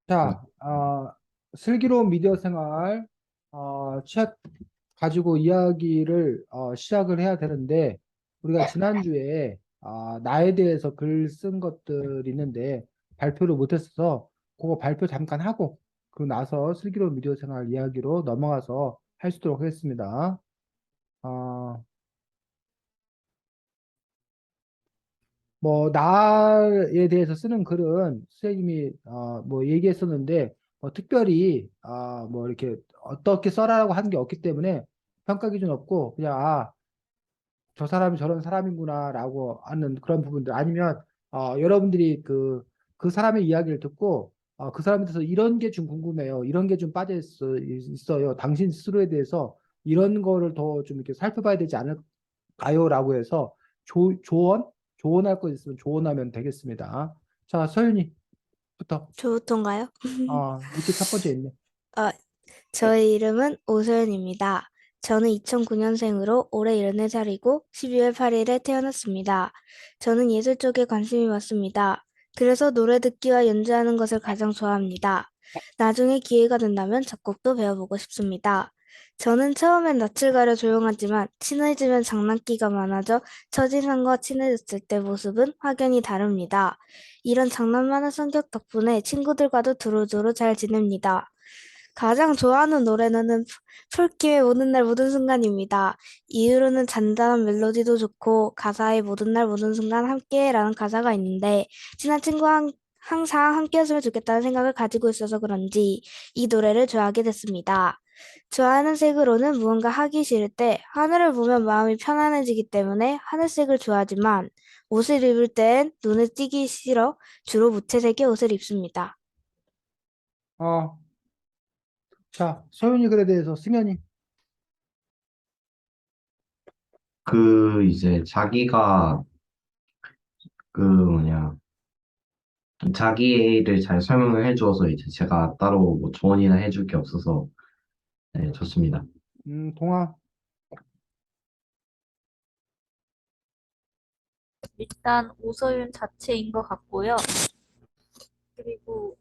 자, 슬기로운 미디어 생활, 책 가지고 이야기를 시작을 해야 되는데, 우리가 지난주에 나에 대해서 글 쓴 것들이 있는데, 발표를 못했어서, 그거 발표 잠깐 하고, 그러고 나서 슬기로운 미디어 생활 이야기로 넘어가서 할 수 있도록 하겠습니다. 어, 뭐 나에 대해서 쓰는 글은 선생님이 뭐 얘기했었는데 뭐 특별히 뭐 이렇게 어떻게 써라라고 한 게 없기 때문에 평가 기준 없고 그냥 저 사람이 저런 사람이구나라고 하는 그런 부분들 아니면 여러분들이 그 사람의 이야기를 듣고 그 사람에 대해서 이런 게 좀 궁금해요. 이런 게 좀 빠져 있어요. 당신 스스로에 대해서 이런 거를 더 좀 이렇게 살펴봐야 되지 않을까요?라고 해서 조언? 조언할 거 있으면 조언하면 되겠습니다. 자, 서윤이부터. 저부터인가요? 밑에 첫 번째 있네. 어, 저의 이름은 오소연입니다. 저는 2009년생으로 올해 14살이고 12월 8일에 태어났습니다. 저는 예술 쪽에 관심이 많습니다. 그래서 노래 듣기와 연주하는 것을 가장 좋아합니다. 나중에 기회가 된다면 작곡도 배워보고 싶습니다. 저는 처음엔 낯을 가려 조용하지만 친해지면 장난기가 많아져 첫인상과 친해졌을 때 모습은 확연히 다릅니다. 이런 장난 많은 성격 덕분에 친구들과도 두루두루 잘 지냅니다. 가장 좋아하는 노래는 폴킴의 모든 날 모든 순간입니다. 이유로는 잔잔한 멜로디도 좋고 가사에 모든 날 모든 순간 함께라는 가사가 있는데 친한 친구와 항상 함께였으면 좋겠다는 생각을 가지고 있어서 그런지 이 노래를 좋아하게 됐습니다. 좋아하는 색으로는 무언가 하기 싫을 때 하늘을 보면 마음이 편안해지기 때문에 하늘색을 좋아하지만 옷을 입을 땐 눈에 띄기 싫어 주로 무채색의 옷을 입습니다. 어, 자, 서윤이 글에 대해서 승현이. 이제 자기가 뭐냐, 자기를 잘 설명을 해주어서 이제 제가 따로 뭐 조언이나 해줄 게 없어서 네, 좋습니다. 동아. 일단 오서윤 자체인 것 같고요. 그리고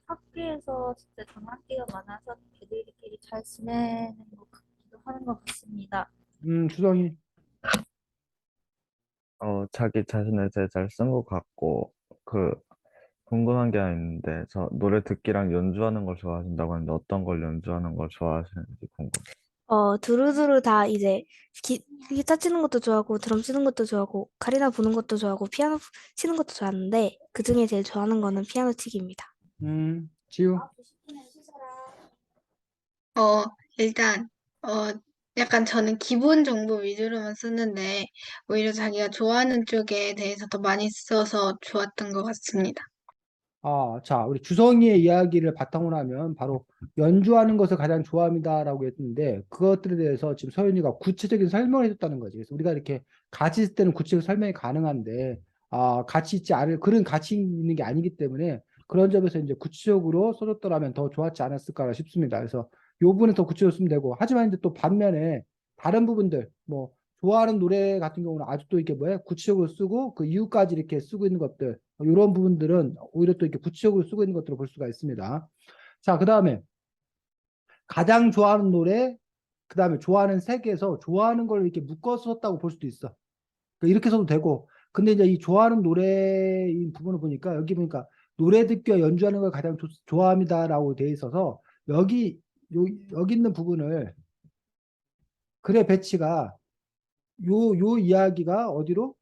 학교에서 진짜 장난기가 많아서 걔들끼리 잘 지내는 것 같기도 하는 것 같습니다. 주성이. 자기 자신을 제일 잘 쓴 것 같고, 그, 궁금한 게 하나 있는데, 저 노래 듣기랑 연주하는 걸 좋아하신다고 하는데, 어떤 걸 연주하는 걸 좋아하시는지 궁금해요. 두루두루 다 이제 기타 치는 것도 좋아하고 드럼 치는 것도 좋아하고 카리나 부는 것도 좋아하고 피아노 치는 것도 좋아하는데 그중에 제일 좋아하는 거는 피아노 치기입니다. 지우. 어, 일단, 어, 약간 저는 기본 정보 위주로만 쓰는데, 오히려 자기가 좋아하는 쪽에 대해서 더 많이 써서 좋았던 것 같습니다. 자, 우리 주성이의 이야기를 바탕으로 하면 바로 연주하는 것을 가장 좋아합니다라고 했는데 그것들에 대해서 지금 서윤이가 구체적인 설명을 해줬다는 거지. 그래서 우리가 이렇게 같이 있을 때는 구체적 설명이 가능한데 같이 있지 않을 그런 같이 있는 게 아니기 때문에 그런 점에서 이제 구체적으로 써줬더라면 더 좋았지 않았을까 싶습니다. 그래서 요 부분에 더 구체적으로 쓰면 되고 하지만 이제 또 반면에 다른 부분들 뭐 좋아하는 노래 같은 경우는 아주 또 이렇게 뭐야 구체적으로 쓰고 그 이유까지 이렇게 쓰고 있는 것들 이런 부분들은 오히려 또 이렇게 구체적으로 쓰고 있는 것들을 볼 수가 있습니다. 자, 그 다음에 가장 좋아하는 노래, 그 다음에 좋아하는 색에서 좋아하는 걸 이렇게 묶어서 썼다고 볼 수도 있어. 그러니까 이렇게 써도 되고, 근데 이제 이 좋아하는 노래인 부분을 보니까 여기 보니까 노래 듣기와 연주하는 걸 가장 좋아합니다라고 돼 있어서 여기 여기 있는 부분을 글의 배치가 요 이야기가 어디로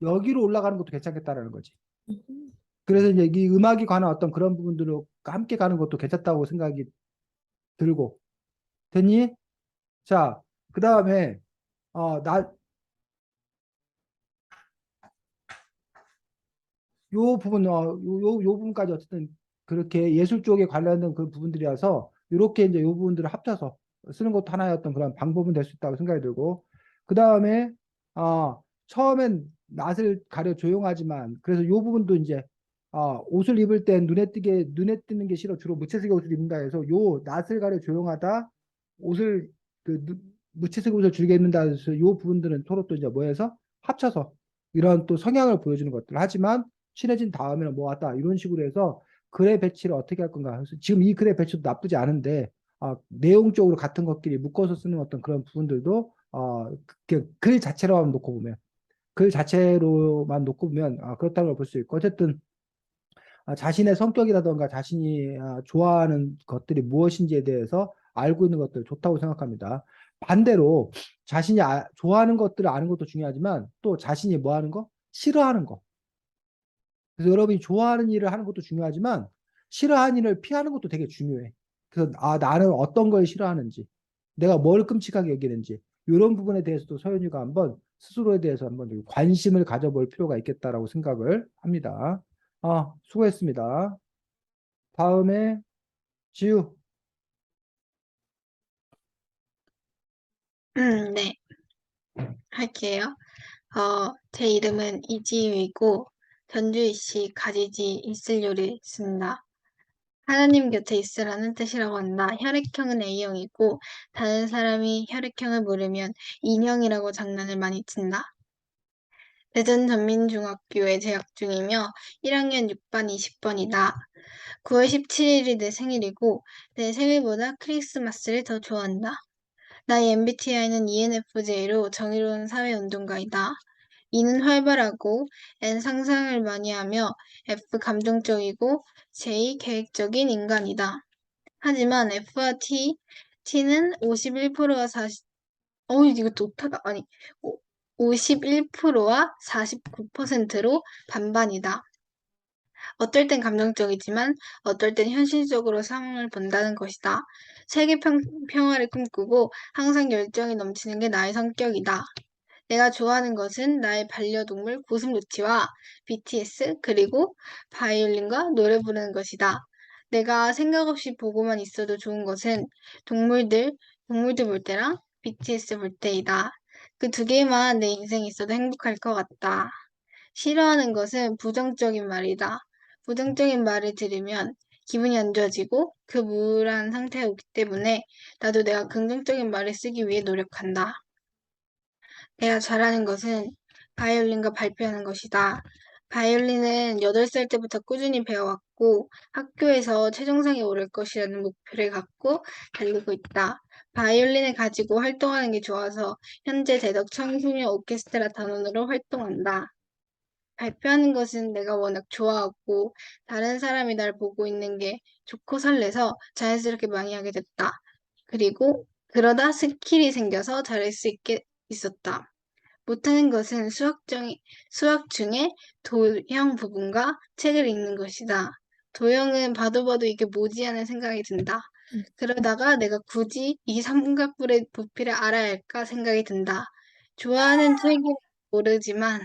여기로 올라가는 것도 괜찮겠다라는 거지. 그래서 이제 이 음악에 관한 어떤 그런 부분들로 함께 가는 것도 괜찮다고 생각이 들고 됐니? 자, 그 다음에 나 요 부분 요 부분까지 어쨌든 그렇게 예술 쪽에 관련된 그 부분들이라서 이렇게 이제 요 부분들을 합쳐서 쓰는 것도 하나의 어떤 그런 방법은 될 수 있다고 생각이 들고 그 다음에 처음엔 낯을 가려 조용하지만 그래서 요 부분도 이제 옷을 입을 땐 눈에 띄는 게 싫어 주로 무채색 옷을 입는다 해서 요 낯을 가려 조용하다 옷을 무채색 옷을 즐겨 입는다 해서 요 부분들은 서로 또 이제 뭐해서 합쳐서 이런 또 성향을 보여주는 것들 하지만 친해진 다음에는 뭐 왔다 이런 식으로 해서 글의 배치를 어떻게 할 건가. 그래서 지금 이 글의 배치도 나쁘지 않은데 내용적으로 같은 것끼리 묶어서 쓰는 어떤 그런 부분들도 글 자체로만 놓고 보면 그렇다고 볼 수 있고 어쨌든 자신의 성격이라던가 자신이 좋아하는 것들이 무엇인지에 대해서 알고 있는 것들 좋다고 생각합니다. 반대로 자신이 좋아하는 것들을 아는 것도 중요하지만 또 자신이 뭐 하는 거? 싫어하는 거. 그래서 여러분이 좋아하는 일을 하는 것도 중요하지만 싫어하는 일을 피하는 것도 되게 중요해. 그래서 나는 어떤 걸 싫어하는지, 내가 뭘 끔찍하게 여기는지 이런 부분에 대해서도 서윤이가 한번 스스로에 대해서 한번 관심을 가져볼 필요가 있겠다라고 생각을 합니다. 수고했습니다. 다음에 지우. 네, 할게요. 제 이름은 이지유이고 전주이시 가지지 있을 요리 쓴다. 하나님 곁에 있으라는 뜻이라고 한다. 혈액형은 A형이고 다른 사람이 혈액형을 물으면 인형이라고 장난을 많이 친다. 대전 전민중학교에 재학 중이며 1학년 6반 20번이다. 9월 17일이 내 생일이고 내 생일보다 크리스마스를 더 좋아한다. 나의 MBTI는 ENFJ로 정의로운 사회운동가이다. E는 활발하고 N 상상을 많이 하며 F 감정적이고 J 계획적인 인간이다. 하지만 F와 T는 51%와 40, 이것도 오타다. 아니, 51%와 49%로 반반이다. 어떨 땐 감정적이지만 어떨 땐 현실적으로 상황을 본다는 것이다. 세계 평화를 꿈꾸고 항상 열정이 넘치는 게 나의 성격이다. 내가 좋아하는 것은 나의 반려동물 고슴도치와 BTS 그리고 바이올린과 노래 부르는 것이다. 내가 생각 없이 보고만 있어도 좋은 것은 동물들 볼 때랑 BTS 볼 때이다. 그 두 개만 내 인생에 있어도 행복할 것 같다. 싫어하는 것은 부정적인 말이다. 부정적인 말을 들으면 기분이 안 좋아지고 그 우울한 상태가 오기 때문에 나도 내가 긍정적인 말을 쓰기 위해 노력한다. 내가 잘하는 것은 바이올린과 발표하는 것이다. 바이올린은 8살 때부터 꾸준히 배워왔고 학교에서 최정상에 오를 것이라는 목표를 갖고 달리고 있다. 바이올린을 가지고 활동하는 게 좋아서 현재 대덕 청소년 오케스트라 단원으로 활동한다. 발표하는 것은 내가 워낙 좋아하고 다른 사람이 날 보고 있는 게 좋고 설레서 자연스럽게 많이 하게 됐다. 그리고 그러다 스킬이 생겨서 잘할 수 있게 있었다. 못하는 것은 수학 중에 도형 부분과 책을 읽는 것이다. 도형은 봐도 봐도 이게 뭐지 하는 생각이 든다. 그러다가 내가 굳이 이 삼각뿔의 부피를 알아야 할까 생각이 든다. 좋아하는 책은 모르지만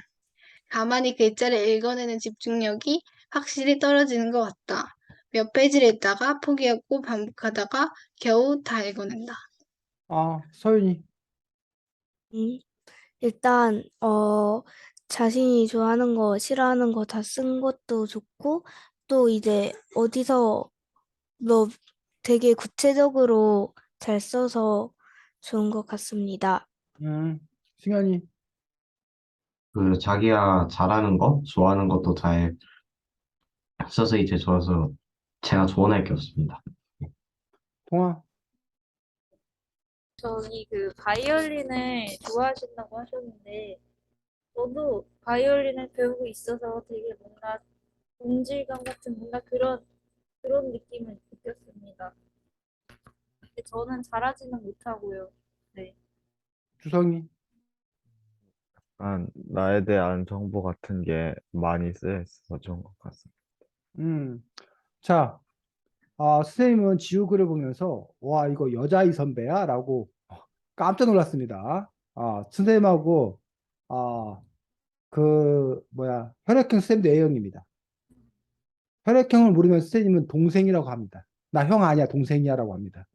가만히 글자를 읽어내는 집중력이 확실히 떨어지는 것 같다. 몇 페이지를 읽다가 포기하고 반복하다가 겨우 다 읽어낸다. 서윤이. 음, 일단, 자신이 좋아하는 거, 싫어하는 거 다 쓴 것도 좋고, 또 이제 어디서 너 되게 구체적으로 잘 써서 좋은 것 같습니다. 승현이. 자기가 잘하는 거, 좋아하는 것도 잘 써서 이제 좋아서 제가 조언할 게 없습니다. 동아. 저기 그 바이올린을 좋아하신다고 하셨는데 저도 바이올린을 배우고 있어서 되게 뭔가 동질감 같은 뭔가 그런 느낌을 느꼈습니다. 근데 저는 잘하지는 못하고요. 네. 주성이. 나에 대한 정보 같은 게 많이 쓰여 있어서 좋은 것 같습니다. 자, 선생님은 지우 글을 보면서 와 이거 여자이 선배야? 라고 깜짝 놀랐습니다. 선생님하고 혈액형 쌤도 A형입니다. 혈액형을 모르면 선생님은 동생이라고 합니다. 나 형 아니야 동생이야라고 합니다.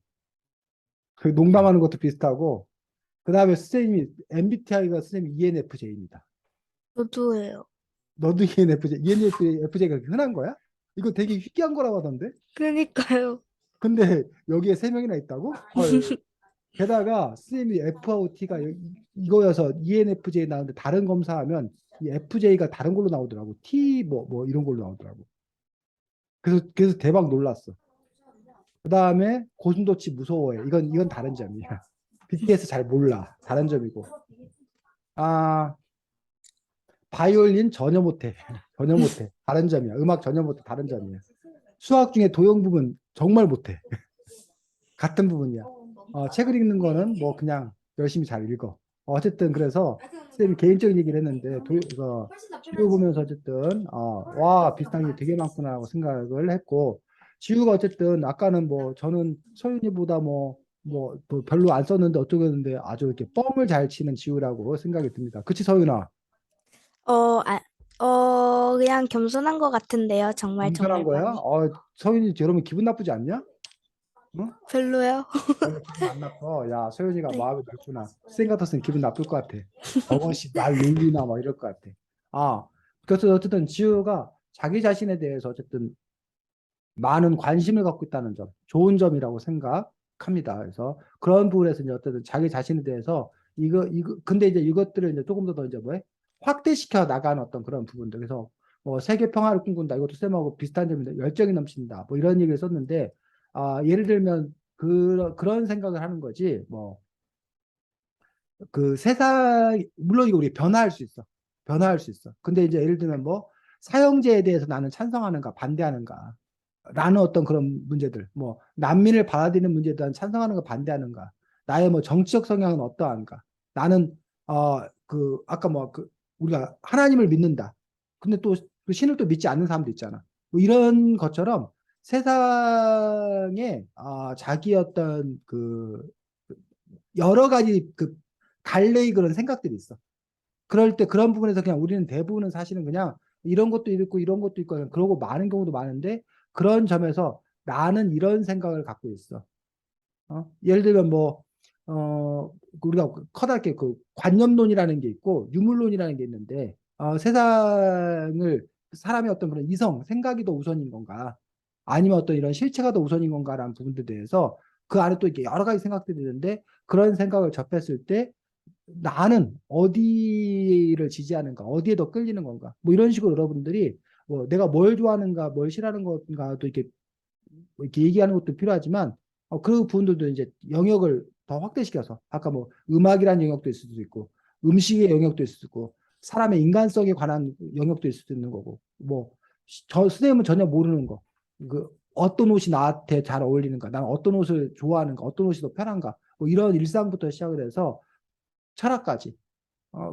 그 농담하는 것도 비슷하고 그 다음에 선생님이 MBTI가 선생님 ENFJ입니다. 저도예요. 너도 ENFJ, ENFJ가 흔한 거야? 이거 되게 희귀한 거라고 하던데? 그러니까요. 근데 여기에 3명이나 있다고? 헐. 게다가 선생님이 F하고 T가 이거여서 ENFJ 나오는데 다른 검사하면 이 FJ가 다른 걸로 나오더라고. T 뭐 이런 걸로 나오더라고. 그래서 대박 놀랐어. 그다음에 고슴도치 무서워해. 이건 다른 점이야. BTS 잘 몰라. 다른 점이고. 아, 바이올린 전혀 못해. 전혀 못해. 다른 점이야. 음악 전혀 못해. 다른 점이야. 수학 중에 도형 부분 정말 못해. 같은 부분이야. 책을 읽는 거는 뭐 그냥 열심히 잘 읽어. 어쨌든 그래서 선생님이 개인적인 얘기를 했는데 지우 보면서 어쨌든 와 비슷한 게 되게 많구나라고 생각을 했고 지우가 어쨌든 아까는 뭐 저는 소윤이보다 또 별로 안 썼는데 어쩌고 했는데 아주 이렇게 뻥을 잘 치는 지우라고 생각이 듭니다. 그치 서윤아? 어, 그냥 겸손한 것 같은데요. 정말 겸손한 정말 거야? 많이. 서윤이 여러분 기분 나쁘지 않냐? 응? 별로요? 원래 기분 안 나빠. 야, 소연이가 네. 마음이 넓구나. 쌩 같았으면 기분 나쁠 것 같아. 저것이 날 놀리나 막 이럴 것 같아. 그래서 어쨌든 지우가 자기 자신에 대해서 어쨌든 많은 관심을 갖고 있다는 점, 좋은 점이라고 생각합니다. 그래서 그런 부분에서 이제 어쨌든 자기 자신에 대해서 근데 이제 이것들을 이제 조금 더 이제 확대시켜 나가는 어떤 그런 부분들. 그래서 세계 평화를 꿈꾼다. 이것도 쌤하고 비슷한 점인데 열정이 넘친다. 뭐 이런 얘기를 썼는데, 예를 들면 그런 생각을 하는 거지. 그 세상, 물론 이거 우리 변화할 수 있어. 변화할 수 있어. 근데 이제 예를 들면 사형제에 대해서 나는 찬성하는가, 반대하는가. 라는 어떤 그런 문제들, 난민을 받아들이는 문제에 대한 찬성하는가 반대하는가, 나의 정치적 성향은 어떠한가, 나는 아까 우리가 하나님을 믿는다. 근데 또 그 신을 또 믿지 않는 사람도 있잖아. 뭐 이런 것처럼 세상에 자기 어떤 여러 가지 갈래의 그런 생각들이 있어. 그럴 때 그런 부분에서 그냥 우리는 대부분은 사실은 그냥 이런 것도 있고 이런 것도 있고 그냥 그러고 많은 경우도 많은데 그런 점에서 나는 이런 생각을 갖고 있어. 예를 들면 우리가 커다랗게 관념론이라는 게 있고 유물론이라는 게 있는데 세상을 사람의 어떤 그런 이성, 생각이 더 우선인 건가 아니면 어떤 이런 실체가 더 우선인 건가라는 부분들에 대해서 그 안에 또 이렇게 여러 가지 생각들이 있는데 그런 생각을 접했을 때 나는 어디를 지지하는가, 어디에 더 끌리는 건가, 뭐 이런 식으로 여러분들이 내가 뭘 좋아하는가, 뭘 싫어하는 건가도 이렇게 얘기하는 것도 필요하지만 그 부분들도 이제 영역을 더 확대시켜서 아까 음악이라는 영역도 있을 수도 있고 음식의 영역도 있을 수도 있고 사람의 인간성에 관한 영역도 있을 수도 있는 거고 저 선생님은 전혀 모르는 거 어떤 옷이 나한테 잘 어울리는가, 나는 어떤 옷을 좋아하는가, 어떤 옷이 더 편한가, 뭐 이런 일상부터 시작을 해서 철학까지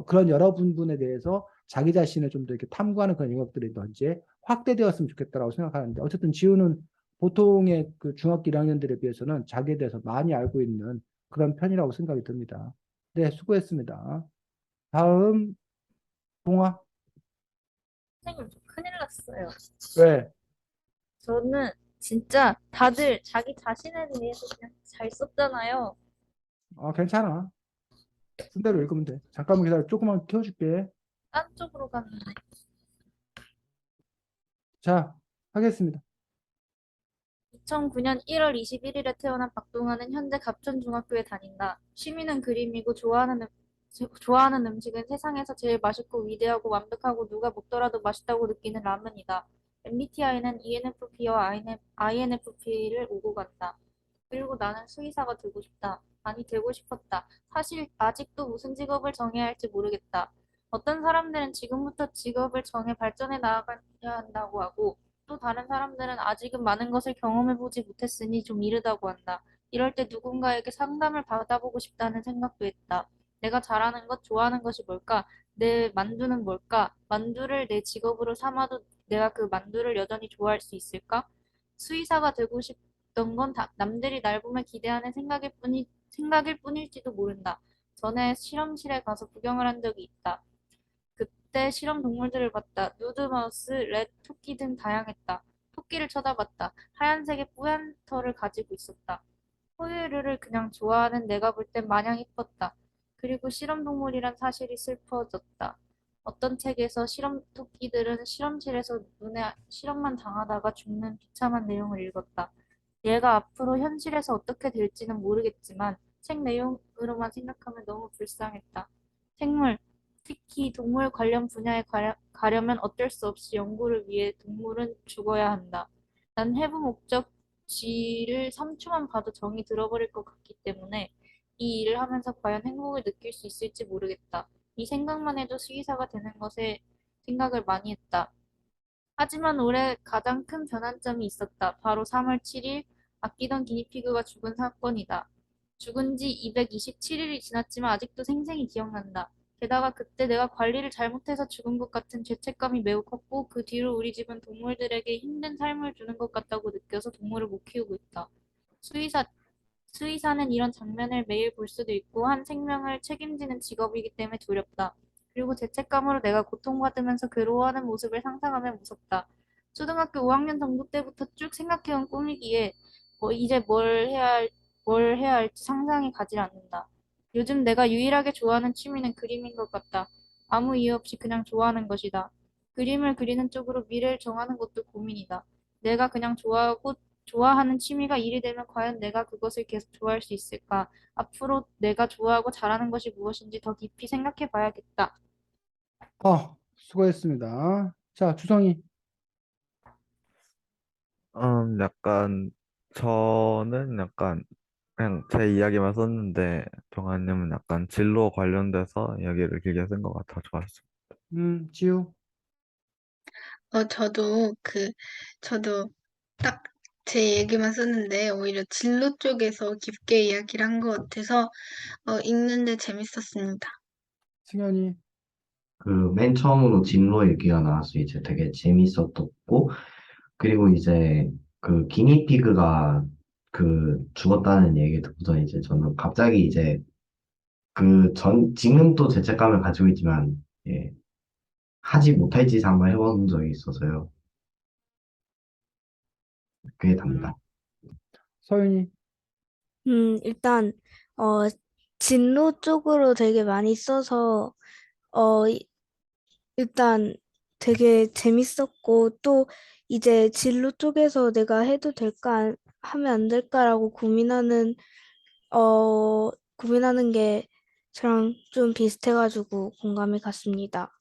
그런 여러 부분에 대해서 자기 자신을 좀 더 이렇게 탐구하는 그런 영역들이 더 이제 확대되었으면 좋겠다라고 생각하는데 어쨌든 지우는 보통의 그 중학교 1학년들에 비해서는 자기에 대해서 많이 알고 있는 그런 편이라고 생각이 듭니다. 네, 수고했습니다. 다음 동아. 선생님, 저 큰일 났어요. 왜? 저는 진짜 다들 자기 자신에 대해서 그냥 잘 썼잖아요. 괜찮아. 쓴 대로 읽으면 돼. 잠깐만 기다려. 조금만 키워줄게. 딴 쪽으로 갔는데. 자, 하겠습니다. 2009년 1월 21일에 태어난 박동환은 현재 갑천중학교에 다닌다. 취미는 그림이고 좋아하는 음식은 세상에서 제일 맛있고 위대하고 완벽하고 누가 먹더라도 맛있다고 느끼는 라면이다. MBTI는 ENFP와 INFP를 오고 간다. 그리고 나는 수의사가 되고 싶다. 아니, 되고 싶었다. 사실 아직도 무슨 직업을 정해야 할지 모르겠다. 어떤 사람들은 지금부터 직업을 정해 발전해 나아가야 한다고 하고, 또 다른 사람들은 아직은 많은 것을 경험해보지 못했으니 좀 이르다고 한다. 이럴 때 누군가에게 상담을 받아보고 싶다는 생각도 했다. 내가 잘하는 것, 좋아하는 것이 뭘까? 내 만두는 뭘까? 만두를 내 직업으로 삼아도 내가 그 만두를 여전히 좋아할 수 있을까? 수의사가 되고 싶던 건 남들이 날 보며 기대하는 생각일 뿐일지도 모른다. 전에 실험실에 가서 구경을 한 적이 있다. 그때 실험 동물들을 봤다. 누드마우스, 렛, 토끼 등 다양했다. 토끼를 쳐다봤다. 하얀색의 뿌연 털을 가지고 있었다. 포유류를 그냥 좋아하는 내가 볼 땐 마냥 이뻤다. 그리고 실험 동물이란 사실이 슬퍼졌다. 어떤 책에서 실험 토끼들은 실험실에서 눈에 실험만 당하다가 죽는 비참한 내용을 읽었다. 얘가 앞으로 현실에서 어떻게 될지는 모르겠지만 책 내용으로만 생각하면 너무 불쌍했다. 생물, 특히 동물 관련 분야에 가려면 어쩔 수 없이 연구를 위해 동물은 죽어야 한다. 난 해부 목적지를 3초만 봐도 정이 들어버릴 것 같기 때문에 이 일을 하면서 과연 행복을 느낄 수 있을지 모르겠다. 이 생각만 해도 수의사가 되는 것에 생각을 많이 했다. 하지만 올해 가장 큰 변환점이 있었다. 바로 3월 7일 아끼던 기니피그가 죽은 사건이다. 죽은 지 227일이 지났지만 아직도 생생히 기억난다. 게다가 그때 내가 관리를 잘못해서 죽은 것 같은 죄책감이 매우 컸고 그 뒤로 우리 집은 동물들에게 힘든 삶을 주는 것 같다고 느껴서 동물을 못 키우고 있다. 수의사, 수의사는 이런 장면을 매일 볼 수도 있고 한 생명을 책임지는 직업이기 때문에 두렵다. 그리고 죄책감으로 내가 고통받으면서 괴로워하는 모습을 상상하면 무섭다. 초등학교 5학년 정도 때부터 쭉 생각해온 꿈이기에 이제 뭘 해야 할지 상상이 가지 않는다. 요즘 내가 유일하게 좋아하는 취미는 그림인 것 같다. 아무 이유 없이 그냥 좋아하는 것이다. 그림을 그리는 쪽으로 미래를 정하는 것도 고민이다. 내가 그냥 좋아하는 취미가 일이 되면 과연 내가 그것을 계속 좋아할 수 있을까? 앞으로 내가 좋아하고 잘하는 것이 무엇인지 더 깊이 생각해 봐야겠다. 수고했습니다. 자, 주성이. 약간 저는 약간 그냥 제 이야기만 썼는데 동아님은 약간 진로 관련돼서 이야기를 길게 쓴 것 같아 좋았어. 지우. 저도 딱 제 얘기만 썼는데 오히려 진로 쪽에서 깊게 이야기를 한 것 같아서 읽는데 재밌었습니다. 승현이. 그 맨 처음으로 진로 얘기가 나와서 이제 되게 재밌었고, 그리고 이제 그 기니피그가 그 죽었다는 얘기 듣고서 이제 저는 갑자기 이제 지금도 죄책감을 가지고 있지만, 예, 하지 못할 짓 한번 해본 적이 있어서요. 그게 음, 답니다. 서윤이. 일단, 어, 진로 쪽으로 되게 많이 써서, 어, 일단 되게 재밌었고, 또 이제 진로 쪽에서 내가 해도 될까, 하면 안 될까라고 고민하는 게 저랑 좀 비슷해가지고 공감이 갔습니다.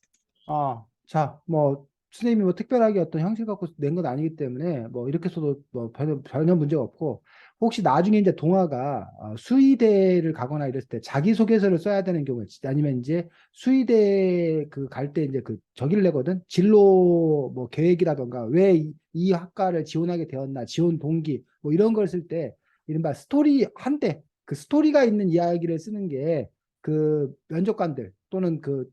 자, 뭐, 선생님이 뭐 특별하게 어떤 형식 갖고 낸 건 아니기 때문에, 뭐, 이렇게 써도 뭐, 전혀 문제가 없고, 혹시 나중에 이제 동아가 수의대를 가거나 이랬을 때 자기소개서를 써야 되는 경우에, 아니면 이제 수의대 그 갈 때 이제 그 저기를 내거든? 진로 뭐 계획이라던가, 왜 이 학과를 지원하게 되었나, 지원 동기, 뭐 이런 걸 쓸 때, 이른바 스토리, 한때, 그 스토리가 있는 이야기를 쓰는 게 그 면접관들 또는 그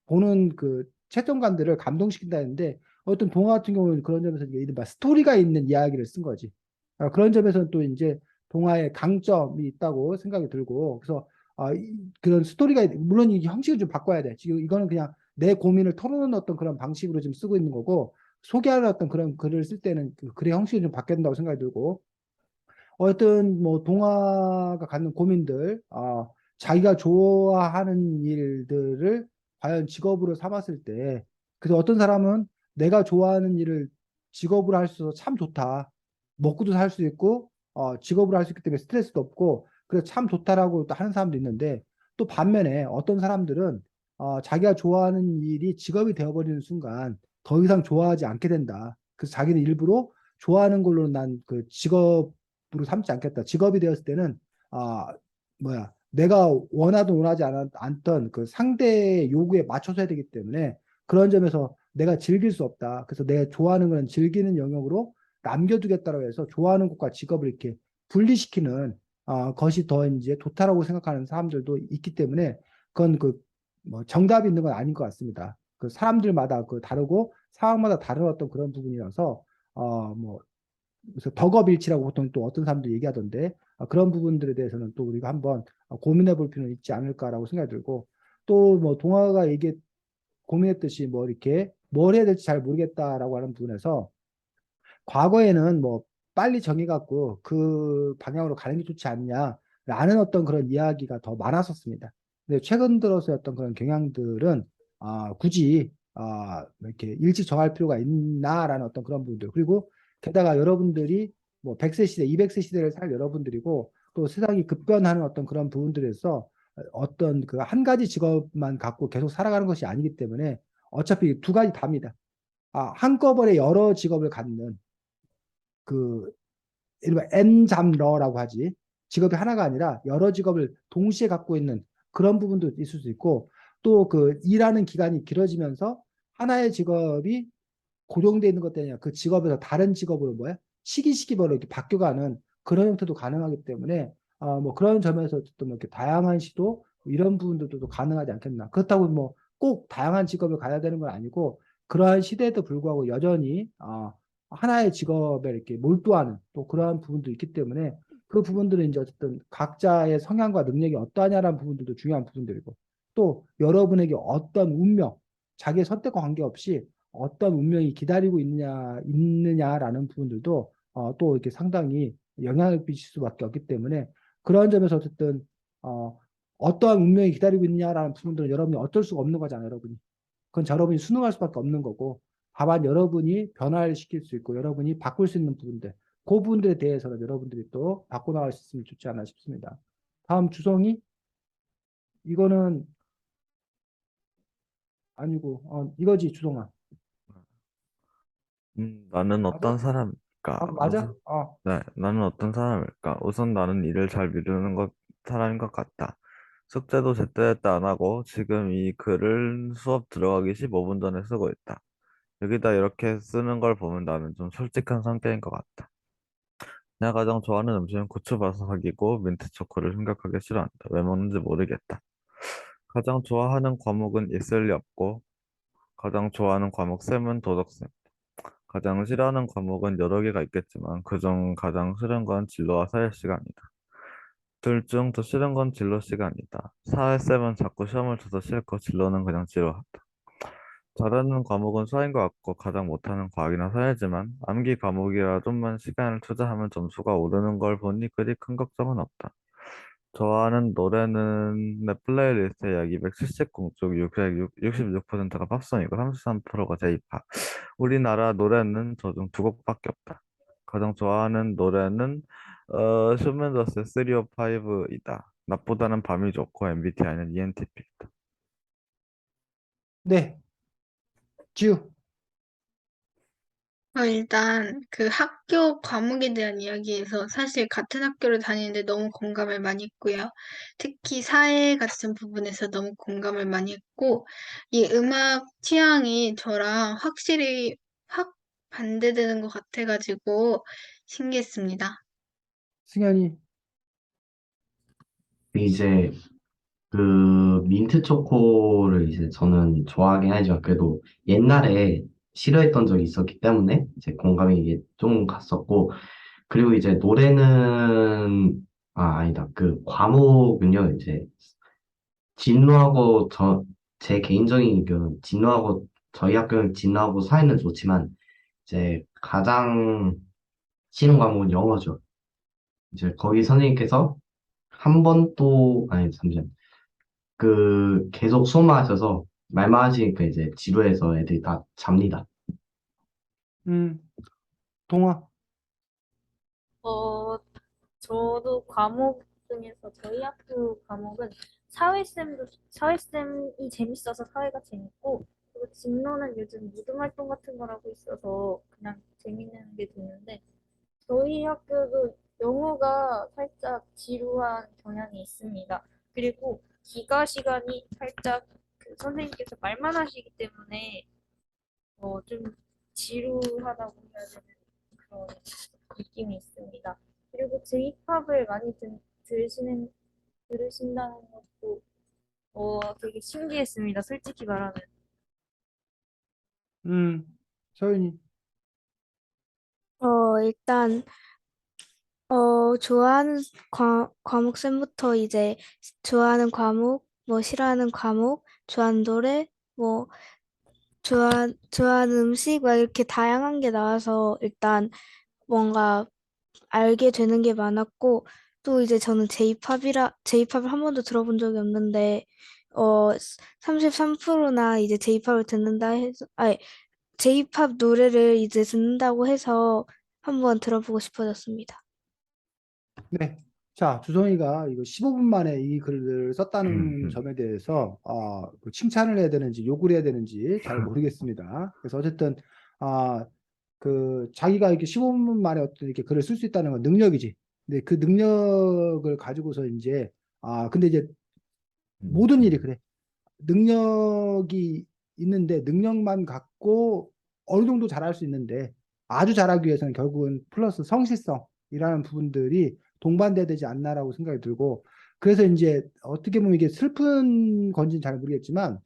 보는 그 채점관들을 감동시킨다 했는데 어떤 동화 같은 경우는 그런 점에서 이른바 스토리가 있는 이야기를 쓴 거지. 그런 점에서는 또 이제 동화의 강점이 있다고 생각이 들고 그래서 그런 스토리가 물론 이 형식을 좀 바꿔야 돼. 지금 이거는 그냥 내 고민을 털어놓는 어떤 그런 방식으로 지금 쓰고 있는 거고 소개하는 어떤 그런 글을 쓸 때는 그 글의 형식이 좀 바뀌어야 된다고 생각이 들고 어떤 뭐 동화가 갖는 고민들, 자기가 좋아하는 일들을 과연 직업으로 삼았을 때, 그래서 어떤 사람은 내가 좋아하는 일을 직업으로 할 수 있어서 참 좋다. 먹고도 살 수 있고, 직업으로 할 수 있기 때문에 스트레스도 없고, 그래서 참 좋다라고 또 하는 사람도 있는데, 또 반면에 어떤 사람들은 자기가 좋아하는 일이 직업이 되어버리는 순간 더 이상 좋아하지 않게 된다. 그래서 자기는 일부러 좋아하는 걸로 난 그 직업으로 삼지 않겠다. 직업이 되었을 때는 아 내가 원하든 원하지 않던 그 상대의 요구에 맞춰서 해야 되기 때문에 그런 점에서 내가 즐길 수 없다. 그래서 내가 좋아하는 건 즐기는 영역으로 남겨두겠다고 해서 좋아하는 것과 직업을 이렇게 분리시키는 것이 더 이제 좋다라고 생각하는 사람들도 있기 때문에 그건 그 뭐 정답이 있는 건 아닌 것 같습니다. 그 사람들마다 그 다르고 상황마다 다른 어떤 그런 부분이라서 뭐 그래서 덕업일치라고 보통 또 어떤 사람들이 얘기하던데 그런 부분들에 대해서는 또 우리가 한번 고민해 볼 필요는 있지 않을까라고 생각이 들고 또 뭐 동화가 얘기 고민했듯이 뭐 이렇게 뭘 해야 될지 잘 모르겠다라고 하는 부분에서 과거에는 뭐 빨리 정해갖고 그 방향으로 가는 게 좋지 않냐라는 어떤 그런 이야기가 더 많았었습니다. 근데 최근 들어서 어떤 그런 경향들은 굳이 이렇게 일찍 정할 필요가 있나라는 어떤 그런 부분들 그리고 게다가 여러분들이 뭐 100세 시대, 200세 시대를 살 여러분들이고 또 세상이 급변하는 어떤 그런 부분들에서 어떤 그 한 가지 직업만 갖고 계속 살아가는 것이 아니기 때문에 어차피 두 가지 답니다. 한꺼번에 여러 직업을 갖는 그 이른바 N잡러라고 하지. 직업이 하나가 아니라 여러 직업을 동시에 갖고 있는 그런 부분도 있을 수 있고 또 그 일하는 기간이 길어지면서 하나의 직업이 고정되어 있는 것 때문에 그 직업에서 다른 직업으로 시기시기별로 이렇게 바뀌어가는 그런 형태도 가능하기 때문에 뭐 그런 점에서 어쨌든 뭐 이렇게 다양한 시도 이런 부분들도 또 가능하지 않겠나. 그렇다고 뭐 꼭 다양한 직업을 가야 되는 건 아니고 그러한 시대에도 불구하고 여전히 하나의 직업에 이렇게 몰두하는 또 그러한 부분도 있기 때문에 그 부분들은 이제 어쨌든 각자의 성향과 능력이 어떠하냐라는 부분들도 중요한 부분들이고 또 여러분에게 어떤 운명, 자기의 선택과 관계없이 어떤 운명이 기다리고 있느냐라는 부분들도 또 이렇게 상당히 영향을 미칠 수밖에 없기 때문에 그런 점에서 어쨌든 어떠한 운명이 기다리고 있느냐라는 부분들은 여러분이 어쩔 수가 없는 거잖아요, 여러분이. 그건 여러분이 수능할 수밖에 없는 거고 다만 여러분이 변화를 시킬 수 있고 여러분이 바꿀 수 있는 부분들 그 부분들에 대해서는 여러분들이 또 바꿔나갈 수 있으면 좋지 않나 싶습니다. 다음 주성이 이거는 아니고 이거지 주성아. 나는 어떤 맞아? 사람일까? 맞아? 네, 나는 어떤 사람일까? 우선 나는 일을 잘 미루는 사람인 것 같다. 숙제도 제때제때 안 하고 지금 이 글을 수업 들어가기 15분 전에 쓰고 있다. 여기다 이렇게 쓰는 걸 보면 나는 좀 솔직한 성격인 것 같다. 내가 가장 좋아하는 음식은 고추바삭이고 민트 초코를 심각하게 싫어한다. 왜 먹는지 모르겠다. 가장 좋아하는 과목은 있을 리 없고 가장 좋아하는 과목 셈은 도덕셈. 가장 싫어하는 과목은 여러 개가 있겠지만 그중 가장 싫은 건 진로와 사회 시간이다. 둘 중 더 싫은 건 진로 시간이다. 사회쌤은 자꾸 시험을 줘서 싫고 진로는 그냥 지루하다. 잘하는 과목은 수학인 것 같고 가장 못하는 과학이나 사회지만 암기 과목이라 좀만 시간을 투자하면 점수가 오르는 걸 보니 그리 큰 걱정은 없다. 좋아하는 노래는 내 플레이리스트의 약 270곡 중 66%가 팝송이고 33%가 J-pop. 우리나라 노래는 저 중 두 곡밖에 없다. 가장 좋아하는 노래는 슈맨더스의 305이다. 낮보다는 밤이 좋고 MBTI는 ENTP이다. 네, 지우. 일단 그 학교 과목에 대한 이야기에서 사실 같은 학교를 다니는데 너무 공감을 많이 했고요. 특히 사회 같은 부분에서 너무 공감을 많이 했고, 이 음악 취향이 저랑 확실히 확 반대되는 것 같아가지고 신기했습니다. 승현이. 이제 그 민트 초코를 이제 저는 좋아하긴 하지만 그래도 옛날에 싫어했던 적이 있었기 때문에 이제 공감이 이게 좀 갔었고 그리고 이제 노래는 아니다 그 과목은요 이제 진로하고 제 개인적인 의견은 진로하고 저희 학교는 진로하고 사회는 좋지만 이제 가장 싫은 과목은 영어죠. 이제 거기 선생님께서 한 번 또 아니 잠시만 계속 수업만 하셔서 말만 하시니까 이제 지루해서 애들이 다 잡니다. 음, 동아. 어, 저도 과목 중에서 저희 학교 과목은 사회쌤이 재밌어서 사회가 재밌고 그리고 진로는 요즘 무등 활동 같은 걸 하고 있어서 그냥 재밌는 게 드는데 저희 학교도 영어가 살짝 지루한 경향이 있습니다. 그리고 기가 시간이 살짝 그 선생님께서 말만 하시기 때문에 좀 지루하다고 해야 되는 그런 느낌이 있습니다. 그리고 J-pop을 많이 들으신다는 것도 되게 신기했습니다. 솔직히 말하면. 서윤이. 일단, 좋아하는 과목 쌤부터 이제 좋아하는 과목, 뭐 싫어하는 과목, 좋아하는 노래, 뭐 좋아하는 음식, 막 이렇게 다양한 게 나와서 일단 뭔가 알게 되는 게 많았고, 또 이제 저는 J-pop을 한 번도 들어본 적이 없는데, 어, 33%나 이제 J-pop을 듣는다 해서, 아니, J-pop 노래를 이제 듣는다고 해서 한번 들어보고 싶어졌습니다. 네, 자, 주성이가 이거 15분 만에 이 글을 썼다는 점에 대해서 그 칭찬을 해야 되는지 욕을 해야 되는지 잘 모르겠습니다. 그래서 어쨌든 아, 그 자기가 이렇게 15분 만에 어떤 이렇게 글을 쓸 수 있다는 건 능력이지. 근데 그 능력을 가지고서 이제 근데 이제 모든 일이 그래. 능력이 있는데 능력만 갖고 어느 정도 잘할 수 있는데 아주 잘하기 위해서는 결국은 플러스 성실성이라는 부분들이 동반돼야 되지 않나라고 생각이 들고 그래서 이제 어떻게 보면 이게 슬픈 건지는 잘 모르겠지만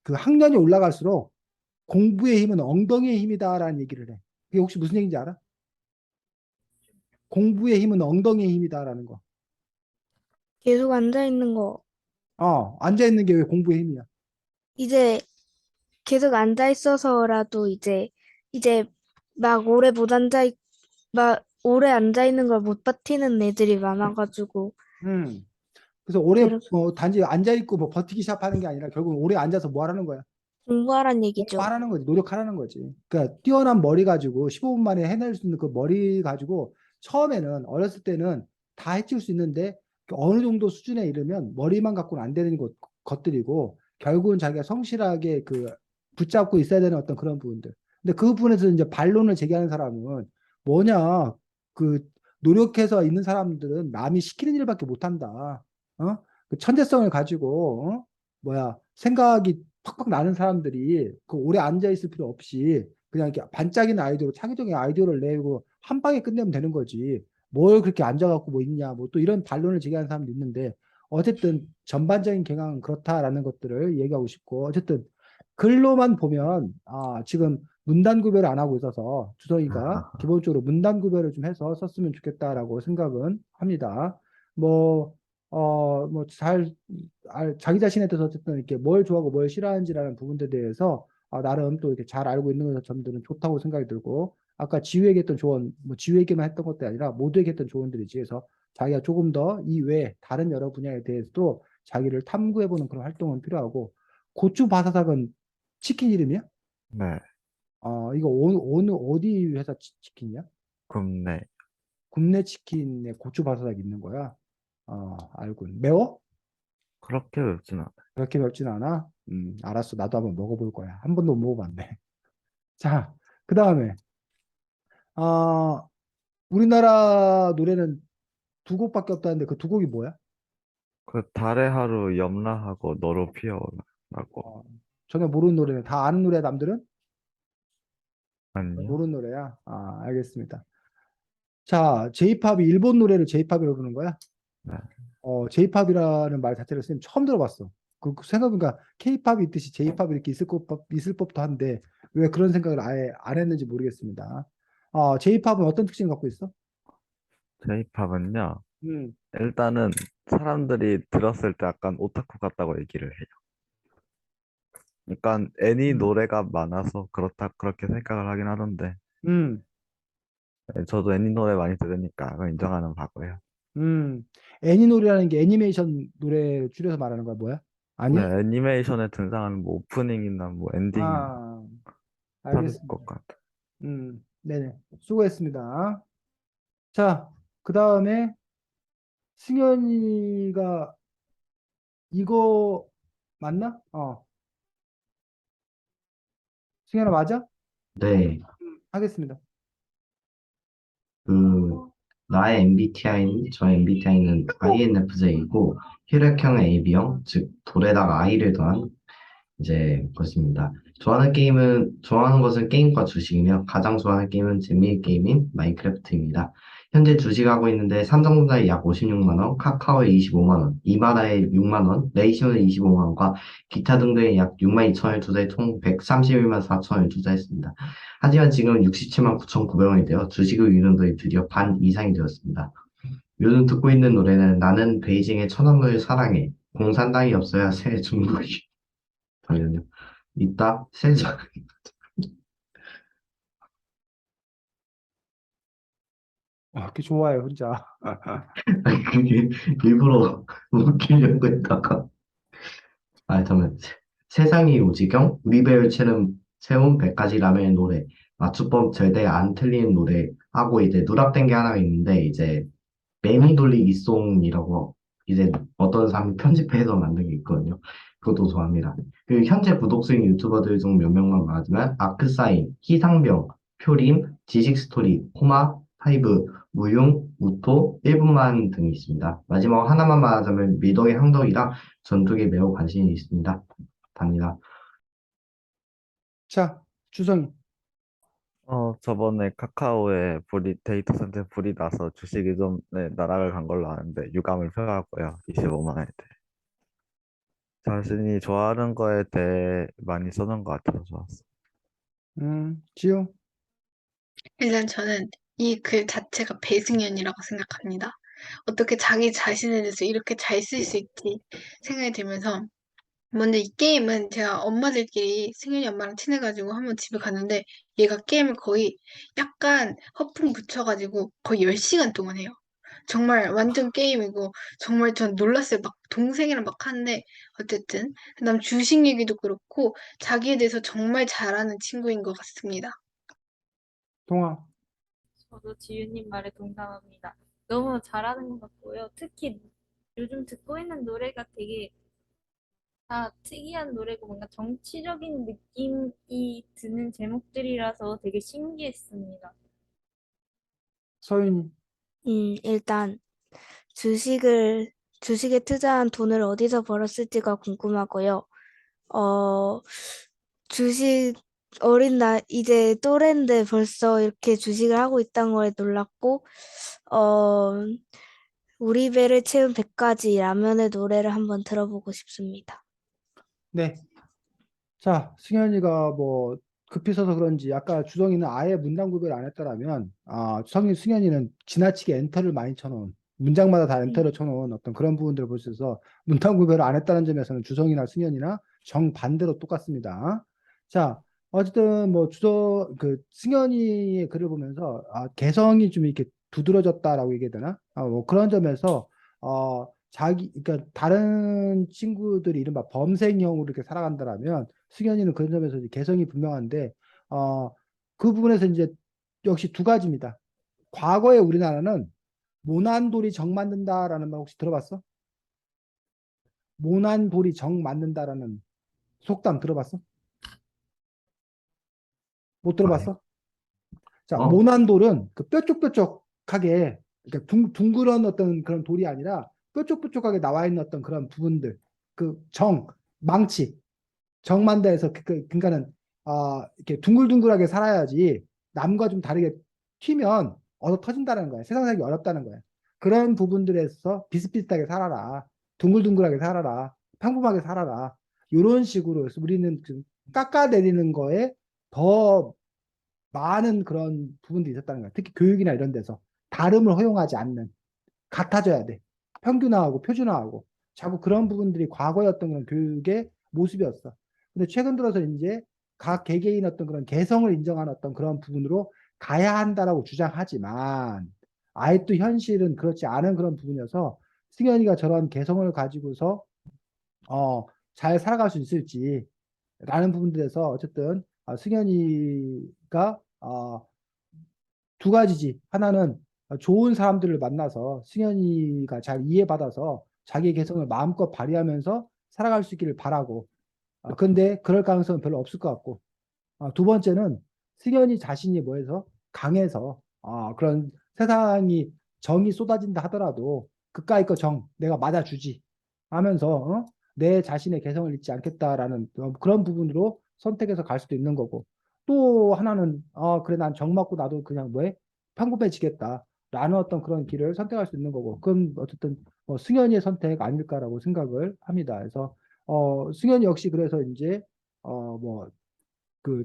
그 학년이 올라갈수록 공부의 힘은 엉덩이의 힘이다라는 얘기를 해. 그게 혹시 무슨 얘기인지 알아? 공부의 힘은 엉덩이의 힘이다라는 거. 계속 앉아 있는 거. 앉아 있는 게 왜 공부의 힘이야? 이제 계속 앉아 있어서라도 이제 막 오래 못 앉아 막 오래 앉아 있는 걸 못 버티는 애들이 많아가지고 음. 그래서 오래 그래서 단지 앉아 있고 뭐 버티기 시작하는 게 아니라 결국 오래 앉아서 뭐 하라는 거야? 공부하란 얘기죠. 공부하라는 거지. 노력하라는 거지. 그러니까 뛰어난 머리 가지고 15분 만에 해낼 수 있는 그 머리 가지고 처음에는 어렸을 때는 다 해칠 수 있는데 어느 정도 수준에 이르면 머리만 갖고는 안 되는 것들이고 결국은 자기가 성실하게 그 붙잡고 있어야 되는 어떤 그런 부분들. 근데 그 부분에서 이제 반론을 제기하는 사람은 뭐냐? 그 노력해서 있는 사람들은 남이 시키는 일밖에 못 한다. 그 천재성을 가지고 뭐야 생각이 팍팍 나는 사람들이 그 오래 앉아 있을 필요 없이 그냥 이렇게 반짝이는 아이디어로 창의적인 아이디어를 내고 한 방에 끝내면 되는 거지. 뭘 그렇게 앉아갖고 뭐 있냐, 뭐 또 이런 반론을 제기하는 사람도 있는데 어쨌든 전반적인 경향은 그렇다라는 것들을 얘기하고 싶고 어쨌든 글로만 보면 지금 문단 구별을 안 하고 있어서 주성이가 기본적으로 문단 구별을 좀 해서 썼으면 좋겠다라고 생각은 합니다. 뭐 자기 자신에 대해서 어쨌든 이렇게 뭘 좋아하고 뭘 싫어하는지라는 부분들에 대해서 나름 또 이렇게 잘 알고 있는 점들은 좋다고 생각이 들고 아까 지우에게 했던 조언, 뭐 지우에게만 했던 것도 아니라 모두에게 했던 조언들이지. 그래서 자기가 조금 더 이 외에 다른 여러 분야에 대해서도 자기를 탐구해보는 그런 활동은 필요하고 고추 바사삭은 치킨 이름이야? 네, 이거 어디 회사 치킨이야? 굽네. 굽네 치킨에 고추 바사삭 있는 거야? 알군. 매워? 그렇게 맵진 않아. 그렇게 맵진 않아? 알았어. 나도 한번 먹어볼 거야. 한 번도 못 먹어봤네. 자, 그 다음에, 아, 우리나라 노래는 두 곡밖에 없다는데 그 두 곡이 뭐야? 그 달의 하루 염라하고 너로 피어나라고. 어, 전혀 모르는 노래네. 다 아는 노래 남들은? 아니요? 모르는 노래야? 알겠습니다. 자, J-팝이 일본 노래를 J-팝이라고 부르는 거야? 네. J-팝이라는 말 자체를 선생님 처음 들어봤어. 그 생각해보니까 K-팝이 있듯이 J-팝이 이렇게 있을 법도 한데 왜 그런 생각을 아예 안 했는지 모르겠습니다. J-팝은 어떤 특징을 갖고 있어? J-팝은요, 음, 일단은 사람들이 들었을 때 약간 오타쿠 같다고 얘기를 해요. 그러니까 애니 음, 노래가 많아서 그렇다, 그렇게 생각을 하긴 하던데, 음, 네, 저도 애니 노래 많이 들으니까 그거 인정하는 바고요. 음. 애니노래라는 게 애니메이션 노래 줄여서 말하는 거야, 뭐야? 네, 아니? 애니메이션에 등장하는 뭐 오프닝이나 뭐 엔딩 아, 다를 것 알겠습니다. 같아. 네네. 수고했습니다. 자, 그 다음에 승현이가 이거 맞나? 승현아 맞아? 네, 하겠습니다. 그 나의 MBTI는 저의 MBTI는 INFJ이고 혈액형 AB형, 즉 돌에다가 I를 더한 이제 것입니다. 좋아하는 것은 게임과 주식이며 가장 좋아하는 게임은 재미의 게임인 마인크래프트입니다. 현재 주식하고 있는데 삼성전자에 약 56만 원, 카카오에 25만 원, 이마다에 6만 원, 레이시온에 25만 원과 기타 등등에 약 6만 2천 원을 투자해 총 131만 4천 원을 투자했습니다. 하지만 지금은 67만 9,900원이 되어 주식의 유동성이 드디어 반 이상이 되었습니다. 요즘 듣고 있는 노래는 나는 베이징의 천안문을 사랑해. 공산당이 없어야 새 중국이 당연히요. 이따 세자 그렇게 좋아해, 혼자. 아니 그게 일부러 웃기려고 했다가 잠깐만 세상이 오지경 우리 배를 채운 100가지 라면의 노래 맞춤법 절대 안 틀리는 노래 하고 이제 누락된 게 하나 있는데 이제 매미 돌리기 송이라고 이제 어떤 사람이 편집해서 만든 게 있거든요. 그것도 좋아합니다. 그 현재 구독 수익 유튜버들 중 몇 명만 말하자면 아크사인, 희상병, 표림, 지식스토리, 코마, 하이브, 무용, 무토, 1분만 등이 있습니다. 마지막 하나만 말하자면 미덕의 항덕이라 전투에 매우 관심이 있습니다. 답니다. 자, 주성이. 저번에 카카오에 데이터 센터에 불이 나서 주식이 좀 나락을 간 걸로 아는데 유감을 표하고요. 25만 원대. 자신이 좋아하는 거에 대해 많이 쓰는 것 같아서 좋았어. 지우. 일단 저는 이 글 자체가 배승연이라고 생각합니다. 어떻게 자기 자신에 대해서 이렇게 잘 쓸 수 있지 생각이 들면서 먼저 이 게임은 제가 엄마들끼리 승현이 엄마랑 친해가지고 한번 집에 갔는데 얘가 게임을 거의 약간 허풍 붙여가지고 거의 10시간 동안 해요. 정말 완전 게임이고 정말 전 놀랐어요. 막 동생이랑 막 하는데 어쨌든 그다음 주식 얘기도 그렇고 자기에 대해서 정말 잘하는 친구인 것 같습니다. 동아. 저도 지윤님 말에 동감합니다. 너무 잘하는 것 같고요. 특히 요즘 듣고 있는 노래가 되게 다 특이한 노래고 뭔가 정치적인 느낌이 드는 제목들이라서 되게 신기했습니다. 서윤이. 일단 주식에 투자한 돈을 어디서 벌었을지가 궁금하고요. 어, 주식 이제 또래인데 벌써 이렇게 주식을 하고 있다는 거에 놀랐고, 어, 우리 배를 채운 100가지 라면의 노래를 한번 들어보고 싶습니다. 네. 자, 승현이가 뭐 급히 써서 그런지 아까 주성이는 아예 문단 구별을 안 했더라면 승현이는 지나치게 엔터를 많이 쳐놓은 문장마다 다 엔터를 쳐놓은 어떤 그런 부분들을 볼 수 있어서 문단 구별을 안 했다는 점에서는 주성이나 승현이나 정반대로 똑같습니다. 자, 어쨌든 뭐 승현이의 글을 보면서 개성이 좀 이렇게 두드러졌다라고 얘기해야 되나? 뭐 그런 점에서 그러니까 다른 친구들이 이른바 범생형으로 이렇게 살아간다라면 승현이는 그런 점에서 이제 개성이 분명한데 어, 그 부분에서 이제 역시 두 가지입니다. 과거에 우리나라는 모난돌이 정 맞는다라는 말 혹시 들어봤어? 모난돌이 정 맞는다라는 속담 들어봤어? 못 아니, 들어봤어? 자, 어, 모난돌은 그 뾰족뾰족하게 그러니까 둥그런 어떤 그런 돌이 아니라 뾰족뾰족하게 나와 있는 어떤 그런 부분들 그 망치 정만다에서 그러니까는 이렇게 둥글둥글하게 살아야지 남과 좀 다르게 튀면 얻어 터진다는 거야. 세상 살기 어렵다는 거야. 그런 부분들에서 비슷비슷하게 살아라. 둥글둥글하게 살아라. 평범하게 살아라. 이런 식으로 해서 우리는 좀 깎아내리는 거에 더 많은 그런 부분들이 있었다는 거야. 특히 교육이나 이런 데서 다름을 허용하지 않는 같아져야 돼. 평균화하고 표준화하고 자꾸 그런 부분들이 과거의 어떤 그런 교육의 모습이었어. 근데 최근 들어서 이제 각 개개인 어떤 그런 개성을 인정하는 어떤 그런 부분으로 가야 한다라고 주장하지만 아예 또 현실은 그렇지 않은 그런 부분이어서 승현이가 저런 개성을 가지고서 어, 잘 살아갈 수 있을지 라는 부분들에서 어쨌든 승현이가 두 가지지. 하나는 좋은 사람들을 만나서 승현이가 잘 이해받아서 자기의 개성을 마음껏 발휘하면서 살아갈 수 있기를 바라고. 근데 그럴 가능성은 별로 없을 것 같고. 두 번째는 승현이 자신이 뭐해서 강해서 그런 세상이 정이 쏟아진다 하더라도 그까이 거 정 내가 맞아주지 하면서 내 자신의 개성을 잃지 않겠다라는 그런 부분으로 선택해서 갈 수도 있는 거고 또 하나는 그래 난 정 맞고 나도 그냥 뭐해 평범해지겠다라는 어떤 그런 길을 선택할 수 있는 거고 그건 어쨌든 승현이의 선택 아닐까라고 생각을 합니다. 그래서 승현이 역시 그래서 이제 뭐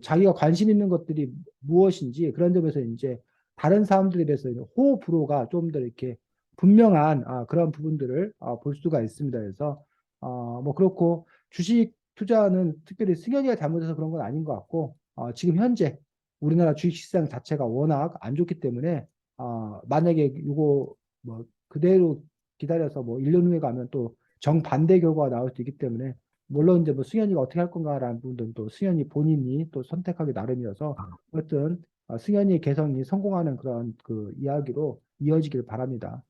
자기가 관심 있는 것들이 무엇인지 그런 점에서 이제 다른 사람들에 비해서 호불호가 좀 더 이렇게 분명한 그런 부분들을 볼 수가 있습니다. 그래서 뭐 그렇고 주식 투자는 특별히 승현이가 잘못해서 그런 건 아닌 것 같고 지금 현재 우리나라 주식시장 자체가 워낙 안 좋기 때문에 만약에 이거 뭐 그대로 기다려서 뭐 1년 후에 가면 또 정반대 결과가 나올 수 있기 때문에 물론 이제 뭐 승현이가 어떻게 할 건가라는 부분들은 또 승현이 본인이 또 선택하기 나름이어서 어쨌든 승현이의 개성이 성공하는 그런 그 이야기로 이어지길 바랍니다.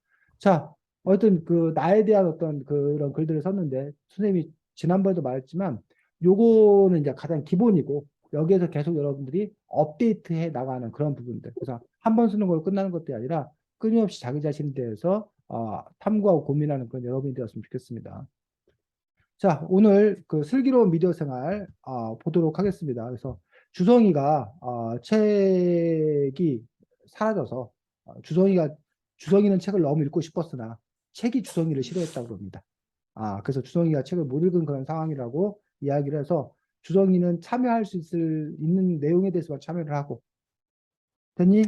자, 어떤 그 나에 대한 어떤 그런 글들을 썼는데 선생님이 지난번에도 말했지만 요거는 이제 가장 기본이고 여기에서 계속 여러분들이 업데이트해 나가는 그런 부분들. 그래서 한 번 쓰는 걸로 끝나는 것도 아니라 끊임없이 자기 자신에 대해서 탐구하고 고민하는 그런 여러분이 되었으면 좋겠습니다. 자, 오늘 그 슬기로운 미디어 생활 보도록 하겠습니다. 그래서 주성이가 책이 사라져서 주성이는 책을 너무 읽고 싶었으나 책이 주성이를 싫어했다고 그럽니다. 그래서 주성이가 책을 못 읽은 그런 상황이라고 이야기를 해서 주성이는 참여할 수 있는 내용에 대해서만 참여를 하고 됐니?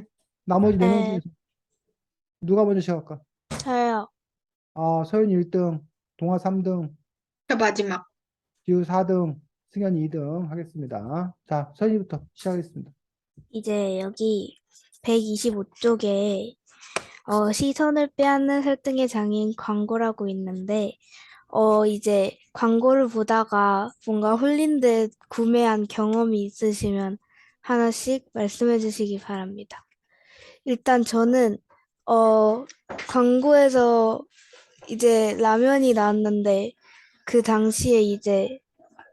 나머지 네 명 네, 중에서 누가 먼저 시작할까? 저요. 서윤이 1등, 동아 3등, 저 마지막. 지우 4등, 승현이 2등 하겠습니다. 자, 서윤이부터 시작하겠습니다. 이제 여기 125쪽에 시선을 빼앗는 설득의 장인 광고라고 있는데, 이제 광고를 보다가 뭔가 홀린 듯 구매한 경험이 있으시면 하나씩 말씀해 주시기 바랍니다. 일단 저는, 광고에서 이제 라면이 나왔는데, 그 당시에 이제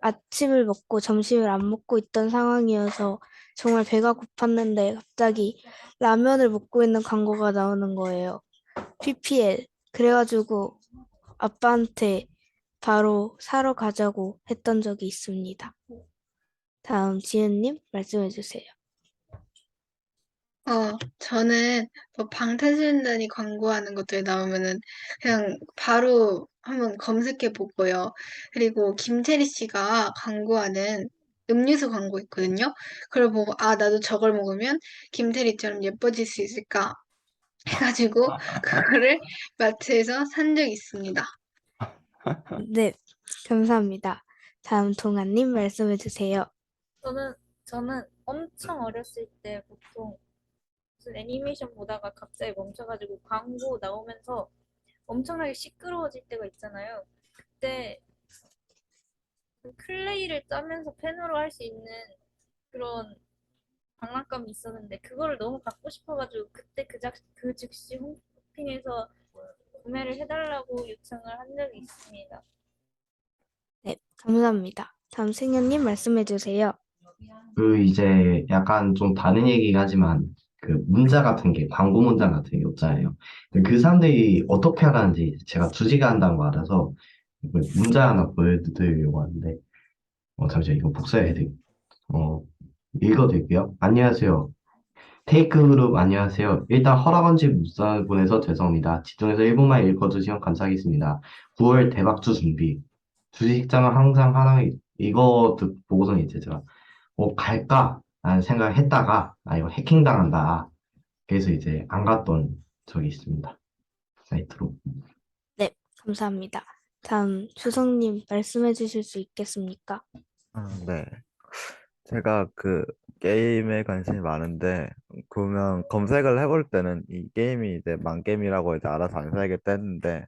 아침을 먹고 점심을 안 먹고 있던 상황이어서 정말 배가 고팠는데 갑자기 라면을 먹고 있는 광고가 나오는 거예요. PPL. 그래가지고 아빠한테 바로 사러 가자고 했던 적이 있습니다. 다음 지은님 말씀해 주세요. 저는 뭐 방탄소년단이 광고하는 것들 나오면은 그냥 바로 한번 검색해 보고요. 그리고 김태리 씨가 광고하는 음료수 광고 있거든요. 그걸 보고, 나도 저걸 먹으면 김태리처럼 예뻐질 수 있을까 해가지고 그거를 마트에서 산 적이 있습니다. 네, 감사합니다. 다음 동아님 말씀해 주세요. 저는 엄청 어렸을 때 보통 무슨 애니메이션 보다가 갑자기 멈춰가지고 광고 나오면서 엄청나게 시끄러워질 때가 있잖아요. 그때 그 클레이를 짜면서 펜으로 할 수 있는 그런 장난감이 있었는데 그거를 너무 갖고 싶어가지고 그때 그 즉시 홈쇼핑에서 구매를 해달라고 요청을 한 적이 있습니다. 네, 감사합니다. 다음 승현님 말씀해 주세요. 그 이제 약간 좀 다른 얘기긴 하지만 그 문자 같은 게 광고 문자 같은 게 없잖아요. 그 사람들이 어떻게 하라는지 제가 주지가 한다는 거 알아서 그 문자 하나 보여드리려고 하는데 잠시만 이거 복사해드릴게요. 어, 읽어드릴게요. 안녕하세요. 테이크그룹 안녕하세요. 일단 허락원지 못 보내서 죄송합니다. 집중해서 1분만 읽어주시면 감사하겠습니다. 9월 대박주 준비. 주식장은 항상 하랑 이거 보고서는 이제 제가 갈까? 라는 생각을 했다가 이거 해킹당한다. 그래서 이제 안 갔던 적이 있습니다. 사이트로. 네, 감사합니다. 다음 주성님 말씀해 주실 수 있겠습니까? 네. 제가 그 게임에 관심이 많은데 그러면 검색을 해볼 때는 이 게임이 이제 망게임이라고 이제 알아서 안 사야겠다 했는데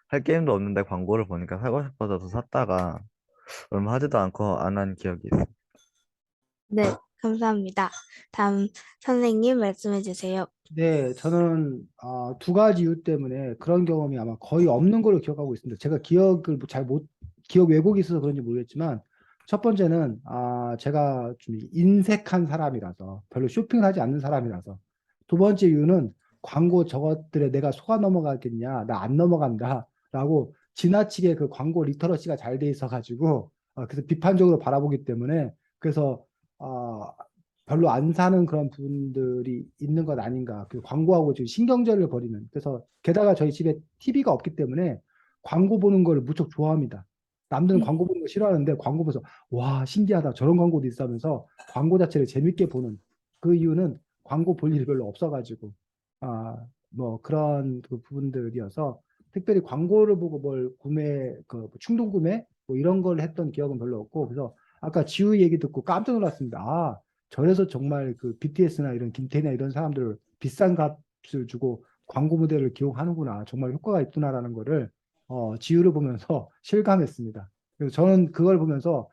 할 게임도 없는데 광고를 보니까 사고 싶어져서 샀다가 얼마 하지도 않고 안 한 기억이 있어요. 네, 감사합니다. 다음 선생님 말씀해 주세요. 네, 저는 두 가지 이유 때문에 그런 경험이 아마 거의 없는 걸로 기억하고 있습니다. 제가 기억을 기억 왜곡이 있어서 그런지 모르겠지만 첫 번째는 제가 좀 인색한 사람이라서 별로 쇼핑을 하지 않는 사람이라서 두 번째 이유는 광고 저것들에 내가 속아 넘어가겠냐, 나 안 넘어간다라고 지나치게 그 광고 리터러시가 잘 돼 있어 가지고 그래서 비판적으로 바라보기 때문에 그래서 어, 별로 안 사는 그런 부분들이 있는 것 아닌가. 그 광고하고 지금 신경전을 벌이는. 그래서 게다가 저희 집에 TV가 없기 때문에 광고 보는 걸 무척 좋아합니다. 남들은 광고 보는 거 싫어하는데 광고 보면서 와 신기하다 저런 광고도 있다면서 광고 자체를 재밌게 보는 그 이유는 광고 볼 일이 별로 없어가지고 뭐 그런 그 부분들이어서 특별히 광고를 보고 뭘 그 충동 구매 뭐 이런 걸 했던 기억은 별로 없고 그래서 아까 지우 얘기 듣고 깜짝 놀랐습니다. 저래서 정말 그 BTS나 이런 김태희나 이런 사람들을 비싼 값을 주고 광고 모델을 기용하는구나. 정말 효과가 있구나라는 거를 지우를 보면서 실감했습니다. 그래서 저는 그걸 보면서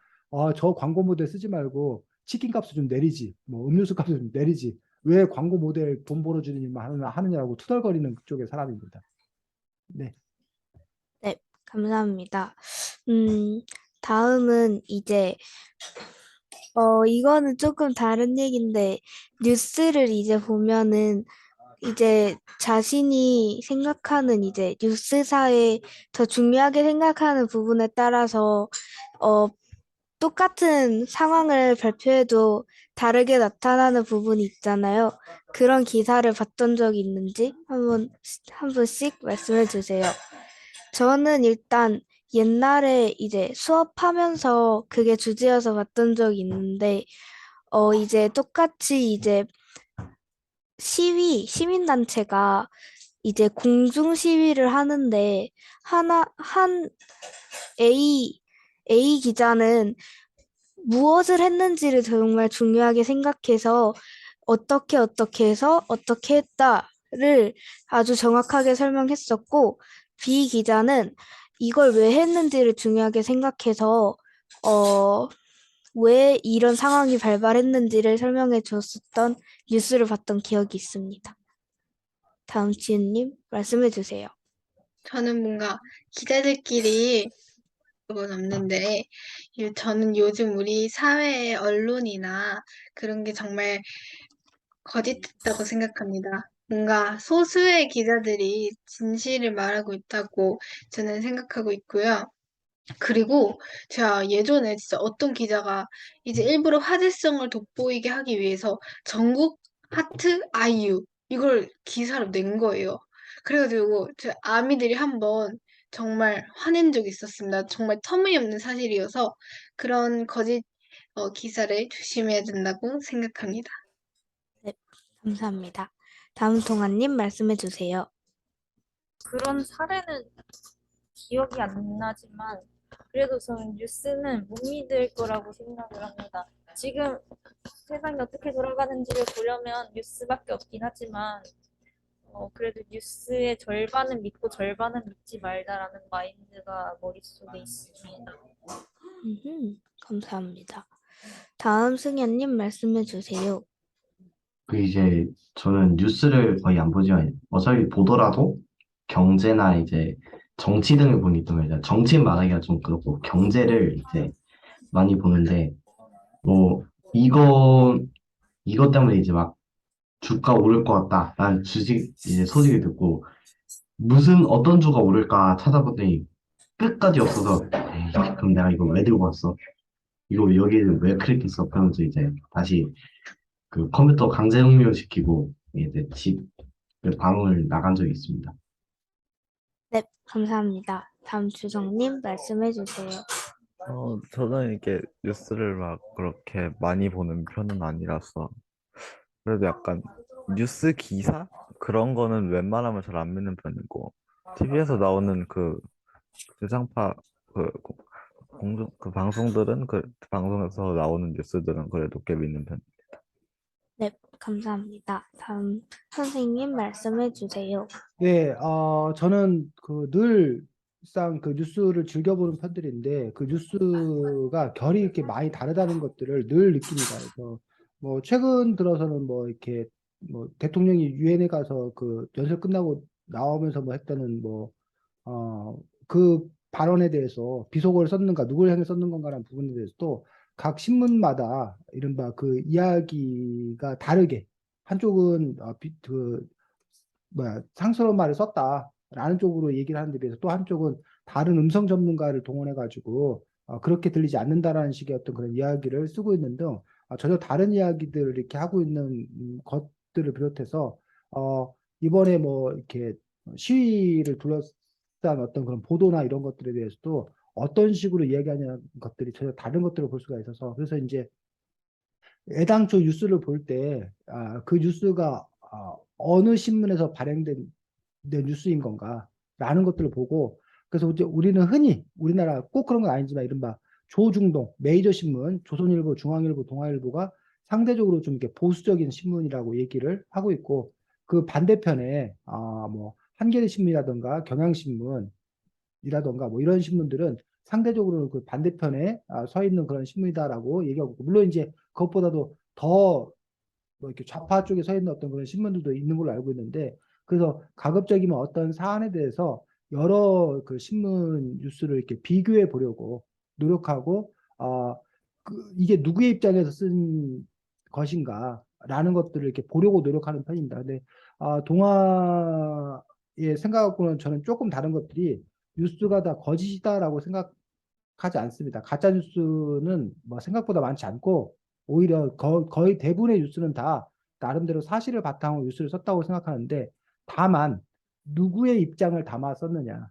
저 광고 모델 쓰지 말고 치킨 값을 좀 내리지, 뭐 음료수 값을 좀 내리지. 왜 광고 모델 돈 벌어주는 일만 하느냐고 투덜거리는 그쪽의 사람입니다. 네. 네, 감사합니다. 다음은 이제 이거는 조금 다른 얘기인데 뉴스를 이제 보면은 이제 자신이 생각하는 이제 뉴스사에 더 중요하게 생각하는 부분에 따라서 어 똑같은 상황을 발표해도 다르게 나타나는 부분이 있잖아요. 그런 기사를 봤던 적이 있는지 한 번씩 말씀해 주세요. 저는 일단 옛날에 이제 수업하면서 그게 주제여서 봤던 적이 있는데, 이제 똑같이 이제 시민단체가 이제 공중 시위를 하는데, 한 A, A 기자는 무엇을 했는지를 정말 중요하게 생각해서 어떻게 해서 어떻게 했다를 아주 정확하게 설명했었고, B 기자는 이걸 왜 했는지를 중요하게 생각해서 어, 왜 이런 상황이 발발했는지를 설명해 줬었던 뉴스를 봤던 기억이 있습니다. 다음 지은님 말씀해 주세요. 저는 뭔가 기자들끼리 그건 없는데, 저는 요즘 우리 사회의 언론이나 그런 게 정말 거짓됐다고 생각합니다. 뭔가 소수의 기자들이 진실을 말하고 있다고 저는 생각하고 있고요. 그리고 제가 예전에 진짜 어떤 기자가 이제 일부러 화제성을 돋보이게 하기 위해서 전국 하트 아이유 이걸 기사로 낸 거예요. 그래가지고 제 아미들이 한번 정말 화낸 적이 있었습니다. 정말 터무니없는 사실이어서 그런 거짓 기사를 조심해야 된다고 생각합니다. 네, 감사합니다. 다음 동아님 말씀해 주세요. 그런 사례는 기억이 안 나지만 그래도 저는 뉴스는 못 믿을 거라고 생각을 합니다. 지금 세상이 어떻게 돌아가는지를 보려면 뉴스밖에 없긴 하지만 그래도 뉴스의 절반은 믿고 절반은 믿지 말자라는 마인드가 머릿속에 있습니다. 감사합니다. 다음 승현님 말씀해 주세요. 그 이제 저는 뉴스를 거의 안 보지만 어차피 보더라도 경제나 이제 정치 등을 보기 때문에 정치인 말하기가 좀 그렇고 경제를 이제 많이 보는데 뭐 이거 때문에 이제 막 주가 오를 것 같다. 난 주식 이제 소식을 듣고 무슨 어떤 주가 오를까 찾아봤더니 끝까지 없어서 에이, 그럼 내가 이거 왜 들고 왔어? 이거 여기를 왜 클릭했어? 그러면서 이제 다시 그 컴퓨터 강제 종료시키고 이제 집 방을 나간 적이 있습니다. 네, 감사합니다. 다음 주성님 말씀해 주세요. 저는 이게 뉴스를 막 그렇게 많이 보는 편은 아니라서 그래도 약간 뉴스 기사 그런 거는 웬만하면 잘 안 믿는 편이고 TV에서 나오는 그 지상파 그 공중 그 방송들은 그 방송에서 나오는 뉴스들은 그래도 꽤 믿는 편. 네, 감사합니다. 다음 선생님 말씀해 주세요. 네, 저는 그 늘상 그 뉴스를 즐겨보는 편들인데 그 뉴스가 결이 이렇게 많이 다르다는 것들을 늘 느낍니다. 그래서 뭐 최근 들어서는 뭐 이렇게 뭐 대통령이 유엔에 가서 그 연설 끝나고 나오면서 뭐 했다는 그 발언에 대해서 비속어를 썼는가 누구를 향해 썼는 건가라는 부분에 대해서도 각 신문마다 이른바 그 이야기가 다르게 한쪽은 상스러운 말을 썼다라는 쪽으로 얘기를 하는 데 비해서 또 한쪽은 다른 음성 전문가를 동원해 가지고 그렇게 들리지 않는다라는 식의 어떤 그런 이야기를 쓰고 있는 등 전혀 다른 이야기들을 이렇게 하고 있는 것들을 비롯해서 이번에 뭐 이렇게 시위를 둘러싼 어떤 그런 보도나 이런 것들에 대해서도 어떤 식으로 이야기하는 것들이 전혀 다른 것들을 볼 수가 있어서 그래서 이제 애당초 뉴스를 볼 때 그 뉴스가 어느 신문에서 발행된 뉴스인 건가라는 것들을 보고 그래서 이제 우리는 흔히 우리나라 꼭 그런 건 아니지만 이른바 조중동 메이저 신문 조선일보, 중앙일보, 동아일보가 상대적으로 좀 이렇게 보수적인 신문이라고 얘기를 하고 있고 그 반대편에 뭐 한겨레 신문이라든가 경향신문 이라던가 뭐 이런 신문들은 상대적으로 그 반대편에 서 있는 그런 신문이다라고 얘기하고 있고 물론 이제 그것보다도 더 뭐 이렇게 좌파 쪽에 서 있는 어떤 그런 신문들도 있는 걸로 알고 있는데 그래서 가급적이면 어떤 사안에 대해서 여러 그 신문 뉴스를 이렇게 비교해 보려고 노력하고, 이게 누구의 입장에서 쓴 것인가라는 것들을 이렇게 보려고 노력하는 편입니다. 근데 동아의 생각하고는 저는 조금 다른 것들이, 뉴스가 다 거짓이다라고 생각하지 않습니다. 가짜 뉴스는 뭐 생각보다 많지 않고, 오히려 거의 대부분의 뉴스는 다 나름대로 사실을 바탕으로 뉴스를 썼다고 생각하는데, 다만 누구의 입장을 담아 썼느냐,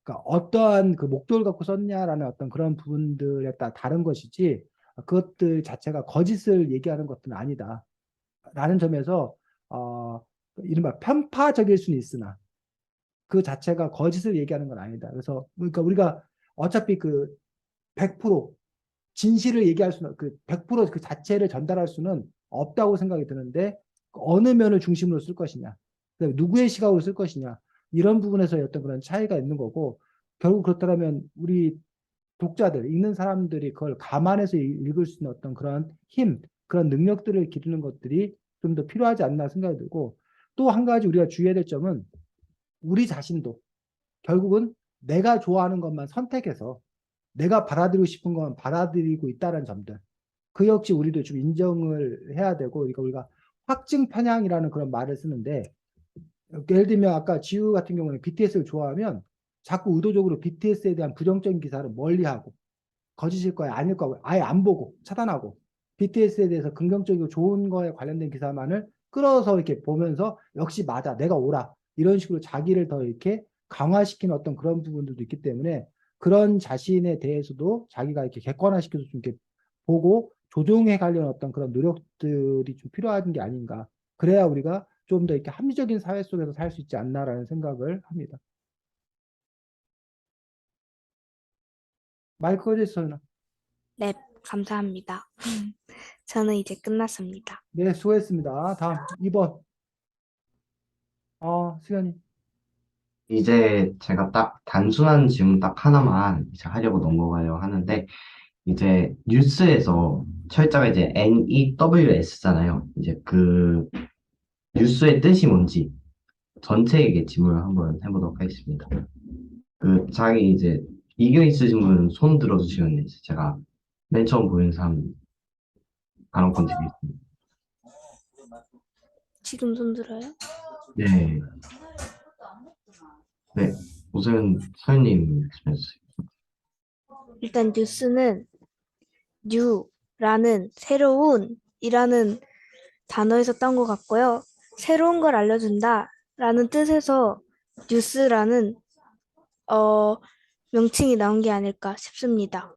그러니까 어떠한 그 목적을 갖고 썼냐라는 어떤 그런 부분들에 따라 다른 것이지, 그것들 자체가 거짓을 얘기하는 것은 아니다라는 점에서, 이른바 편파적일 수는 있으나 그 자체가 거짓을 얘기하는 건 아니다. 그래서 그러니까 우리가 어차피 그 100% 진실을 얘기할 수는, 그 100%그 자체를 전달할 수는 없다고 생각이 드는데, 어느 면을 중심으로 쓸 것이냐, 그다음에 누구의 시각으로 쓸 것이냐, 이런 부분에서의 어떤 그런 차이가 있는 거고, 결국 그렇다면 우리 독자들, 읽는 사람들이 그걸 감안해서 읽을 수 있는 어떤 그런 힘, 그런 능력들을 기르는 것들이 좀 더 필요하지 않나 생각이 들고, 또 한 가지 우리가 주의해야 될 점은, 우리 자신도 결국은 내가 좋아하는 것만 선택해서 내가 받아들이고 싶은 것만 받아들이고 있다는 점들, 그 역시 우리도 좀 인정을 해야 되고, 그러니까 우리가 확증 편향이라는 그런 말을 쓰는데, 예를 들면 아까 지우 같은 경우는 BTS를 좋아하면 자꾸 의도적으로 BTS에 대한 부정적인 기사를 멀리하고, 거짓일 거야 아닐 거야 아예 안 보고 차단하고, BTS에 대해서 긍정적이고 좋은 거에 관련된 기사만을 끌어서 이렇게 보면서 역시 맞아 내가 옳아 이런 식으로 자기를 더 이렇게 강화시키는 어떤 그런 부분들도 있기 때문에, 그런 자신에 대해서도 자기가 이렇게 객관화시켜서 좀 이렇게 보고 조정해 가려는 어떤 그런 노력들이 좀 필요한 게 아닌가. 그래야 우리가 좀 더 이렇게 합리적인 사회 속에서 살 수 있지 않나라는 생각을 합니다. 마이크 꺼져 있어요. 네, 감사합니다. 저는 이제 끝났습니다. 네, 수고했습니다. 다음 2번. 수현이. 이제 제가 딱 단순한 질문 딱 하나만 이제 하려고 넘어가려 하는데, 이제 뉴스에서 철자가 이제 NEWS잖아요. 이제 그 뉴스의 뜻이 뭔지 전체에게 질문을 한번 해보도록 하겠습니다. 그 자기 이제 이견 있으신 분은 손 들어주시면 이제 제가 맨 처음 보는 사람 발언권 드리겠습니다. 지금 손 들어요? 네, 네. 우선 서현님 말씀해주세요. 일단 뉴스는 뉴라는 새로운이라는 단어에서 딴 것 같고요. 새로운 걸 알려준다라는 뜻에서 뉴스라는 어, 명칭이 나온 게 아닐까 싶습니다.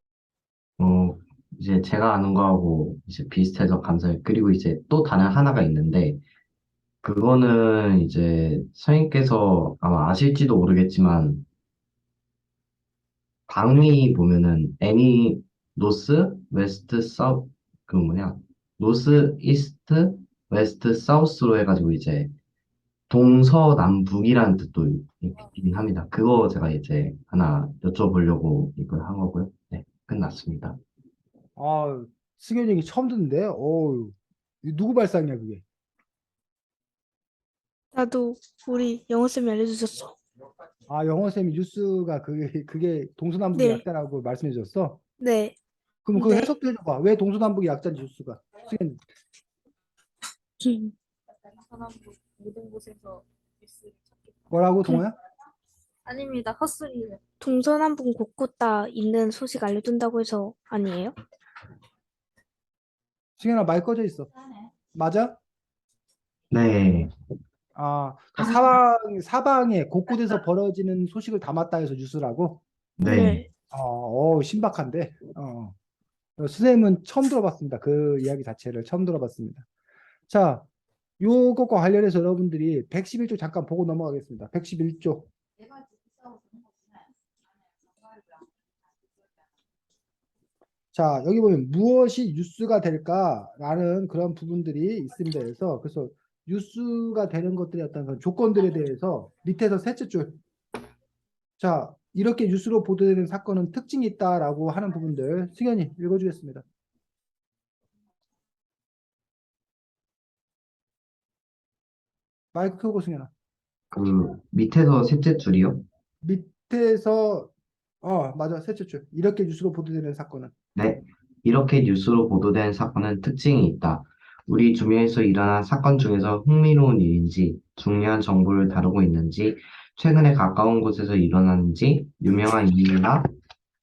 어, 이제 제가 아는 거하고 이제 비슷해서 감사해요. 그리고 이제 또 다른 하나가 있는데, 그거는 이제 선생님께서 아마 아실지도 모르겠지만, 방위 보면은 애니 노스, 웨스트, 사우, 그 뭐냐, 노스, 이스트, 웨스트, 사우스로 해가지고 이제 동서남북이라는 뜻도 있긴 합니다. 그거 제가 이제 하나 여쭤보려고 이걸 한 거고요. 네, 끝났습니다. 승현이 얘기 처음 듣는데, 누구 발상이야, 그게? 나도 우리 영어쌤이 알려주셨어. 영어쌤이 뉴스가 그게 동서남북의 네, 약자라고 말씀해 주셨어? 네, 그럼 그거 네. 해석도 해줘봐. 왜 동서남북의 약자인지 뉴스가? 승현이. 사람도 모든 곳에서 뉴스를 찾기. 뭐라고, 동, 동호야? 아닙니다. 헛소리예요. 동서남북 곳곳 다 있는 소식 알려준다고 해서 아니에요? 승현아, 마이크 꺼져 있어. 맞아? 네, 그러니까 사방에 곳곳에서 벌어지는 소식을 담았다 해서 뉴스라고? 네. 네. 신박한데. 선생님은 처음 들어봤습니다. 그 이야기 자체를 처음 들어봤습니다. 자, 요것과 관련해서 여러분들이 111조 잠깐 보고 넘어가겠습니다. 111조. 자, 여기 보면 무엇이 뉴스가 될까라는 그런 부분들이 있습니다. 그래서 뉴스가 되는 것들의 어떤 그런 조건들에 대해서 밑에서 셋째 줄. 자, 이렇게 뉴스로 보도되는 사건은 특징이 있다라고 하는 부분들 승현이 읽어주겠습니다. 마이크 켜고 승현아. 그 밑에서 셋째 줄이요. 밑에서 맞아. 셋째 줄. 이렇게 뉴스로 보도되는 사건은 네, 이렇게 뉴스로 보도된 사건은 특징이 있다. 우리 주변에서 일어난 사건 중에서 흥미로운 일인지, 중요한 정보를 다루고 있는지, 최근에 가까운 곳에서 일어났는지, 유명한 인물이나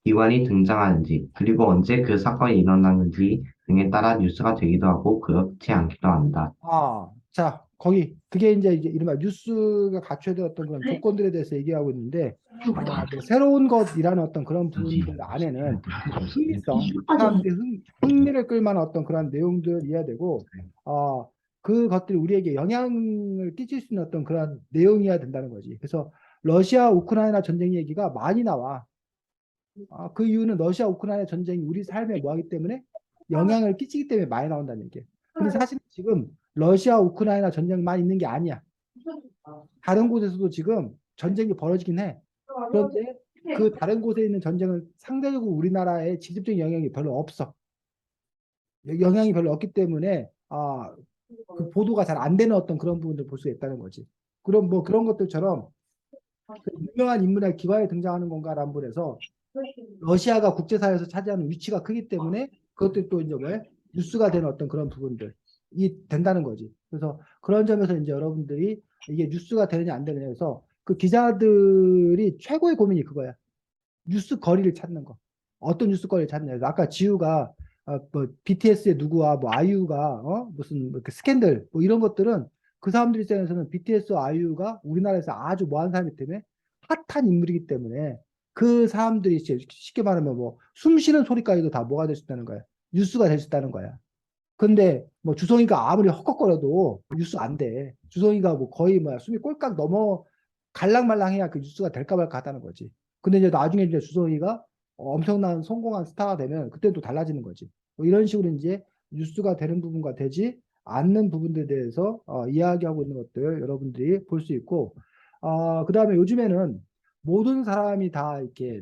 기관이 등장하는지, 그리고 언제 그 사건이 일어났는지 등에 따라 뉴스가 되기도 하고 그렇지 않기도 한다. 자, 거기 그게 이제 이른바 뉴스가 갖춰야 될 어떤 그런 조건들에 대해서 얘기하고 있는데 뭐 새로운 것이라는 어떤 그런 부분들 안에는 흥미성, 사람들이 흥미를 끌만한 어떤 그런 내용들이어야 되고 그것들이 우리에게 영향을 끼칠 수 있는 어떤 그런 내용이어야 된다는 거지. 그래서 러시아 우크라이나 전쟁 얘기가 많이 나와. 그 이유는 러시아 우크라이나 전쟁이 우리 삶에 뭐하기 때문에 영향을 끼치기 때문에 많이 나온다는 얘기예요. 근데 사실 지금 러시아 우크라이나 전쟁만 있는 게 아니야. 다른 곳에서도 지금 전쟁이 벌어지긴 해. 그런데 그 다른 곳에 있는 전쟁은 상대적으로 우리나라에 직접적인 영향이 별로 없어. 영향이 별로 없기 때문에 그 보도가 잘 안 되는 어떤 그런 부분들 볼 수 있다는 거지. 그럼 뭐 그런 것들처럼 그 유명한 인물의 기관에 등장하는 건가라는 분에서 러시아가 국제사회에서 차지하는 위치가 크기 때문에 그것들이 또 이제 왜 뉴스가 되는 어떤 그런 부분들이 된다는 거지. 그래서 그런 점에서 이제 여러분들이 이게 뉴스가 되느냐 안 되느냐 해서 그 기자들이 최고의 고민이 그거야. 뉴스 거리를 찾는 거. 어떤 뉴스 거리를 찾느냐. 아까 지우가 뭐 BTS의 누구와 뭐 아이유가 무슨 뭐 스캔들 뭐 이런 것들은 그 사람들 입장에서는 BTS와 아이유가 우리나라에서 아주 뭐한 사람이기 때문에 핫한 인물이기 때문에 그 사람들이 쉽게 말하면 뭐 숨 쉬는 소리까지도 다 뭐가 될 수 있다는 거야. 뉴스가 될 수 있다는 거야. 근데 뭐 주성이가 아무리 헉헉거려도 뉴스 안 돼. 주성이가 뭐 거의 뭐야 숨이 꼴깍 넘어 갈랑말랑해야 그 뉴스가 될까 말까 하다는 거지. 근데 이제 나중에 이제 주성이가 엄청난 성공한 스타가 되면 그때 또 달라지는 거지. 뭐 이런 식으로 이제 뉴스가 되는 부분과 되지 않는 부분들에 대해서 이야기하고 있는 것들 여러분들이 볼 수 있고, 그다음에 요즘에는 모든 사람이 다 이렇게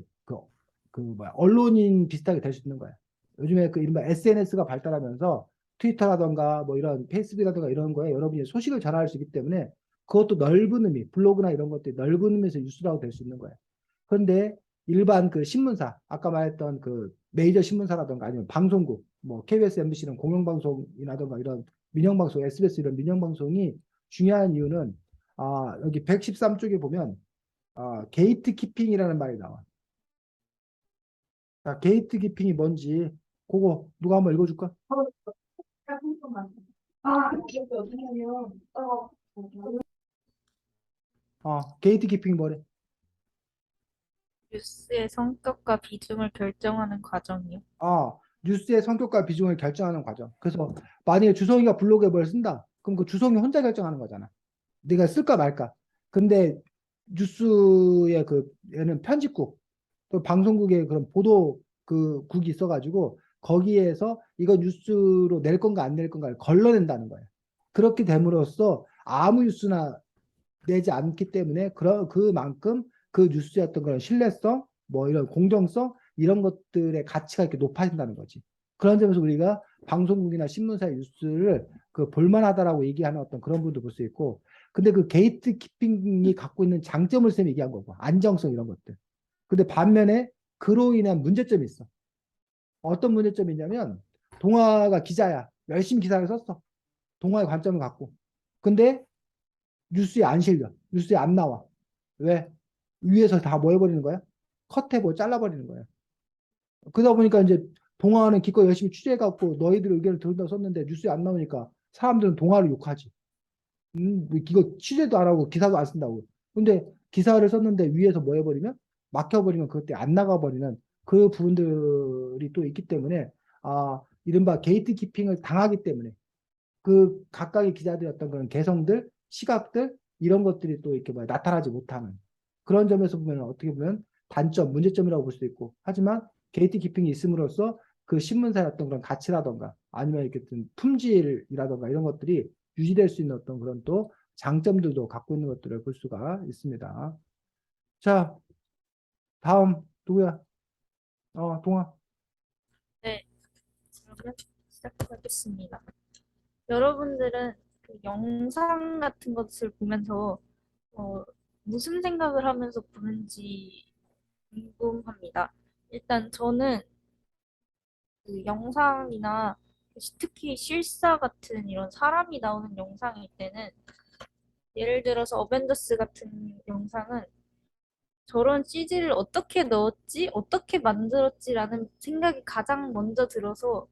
그 뭐야 언론인 비슷하게 될 수 있는 거야. 요즘에 그 이른바 SNS가 발달하면서 트위터라던가 뭐 이런 페이스북이라던가 이런 거에 여러분이 소식을 전할 수 있기 때문에 그것도 넓은 의미, 블로그나 이런 것들이 넓은 의미에서 뉴스라고 될 수 있는 거예요. 그런데 일반 그 신문사, 아까 말했던 그 메이저 신문사라던가 아니면 방송국, 뭐 KBS, MBC는 공영방송이라던가 이런 민영방송, SBS 이런 민영방송이 중요한 이유는 여기 113쪽에 보면 게이트 키핑이라는 말이 나와. 자, 게이트 키핑이 뭔지 그거 누가 한번 읽어줄까? 게이트 키핑이 뭐래? 뉴스의 성격과 비중을 결정하는 과정이요. 뉴스의 성격과 비중을 결정하는 과정. 그래서 만약에 주성이가 블로그에 뭘 쓴다. 그럼 그 주성이 혼자 결정하는 거잖아. 네가 쓸까 말까. 근데 뉴스의 그 얘는 편집국, 또 방송국의 그런 보도 그 국이 있어가지고 거기에서 이거 뉴스로 낼 건가 안 낼 건가를 걸러낸다는 거예요. 그렇게 됨으로써 아무 뉴스나 내지 않기 때문에 그만큼 그 뉴스의 어떤 그런 신뢰성, 뭐 이런 공정성 이런 것들의 가치가 이렇게 높아진다는 거지. 그런 점에서 우리가 방송국이나 신문사의 뉴스를 그 볼만하다라고 얘기하는 어떤 그런 부분도 볼 수 있고, 근데 그 게이트 키핑이 갖고 있는 장점을 쌤 얘기한 거고, 안정성 이런 것들. 근데 반면에 그로 인한 문제점이 있어. 어떤 문제점이 있냐면 동아가 기자야. 열심히 기사를 썼어. 동아의 관점을 갖고. 근데 뉴스에 안 실려. 뉴스에 안 나와. 왜? 위에서 다 뭐 해버리는 거야? 컷해고 잘라버리는 거야. 그러다 보니까 이제 동아는 기껏 열심히 취재해갖고 너희들 의견을 들은다고 썼는데 뉴스에 안 나오니까 사람들은 동아를 욕하지. 이거 취재도 안 하고 기사도 안 쓴다고. 근데 기사를 썼는데 위에서 뭐 해버리면 막혀버리면 그때 안 나가버리는 그 부분들이 또 있기 때문에 이른바 게이트 키핑을 당하기 때문에 그 각각의 기자들의 어떤 그런 개성들, 시각들 이런 것들이 또 이렇게 뭐 나타나지 못하는 그런 점에서 보면 어떻게 보면 단점, 문제점이라고 볼 수도 있고 하지만 게이트 키핑이 있음으로써 그 신문사의 어떤 그런 가치라던가 아니면 이렇게 품질이라던가 이런 것들이 유지될 수 있는 어떤 그런 또 장점들도 갖고 있는 것들을 볼 수가 있습니다. 자, 다음 누구야? 동아. 네, 그러면 시작하겠습니다. 여러분들은 그 영상 같은 것을 보면서 어, 무슨 생각을 하면서 보는지 궁금합니다. 일단 저는 그 영상이나 특히 실사 같은 이런 사람이 나오는 영상일 때는 예를 들어서 어벤져스 같은 영상은 저런 CG를 어떻게 넣었지? 어떻게 만들었지라는 생각이 가장 먼저 들어서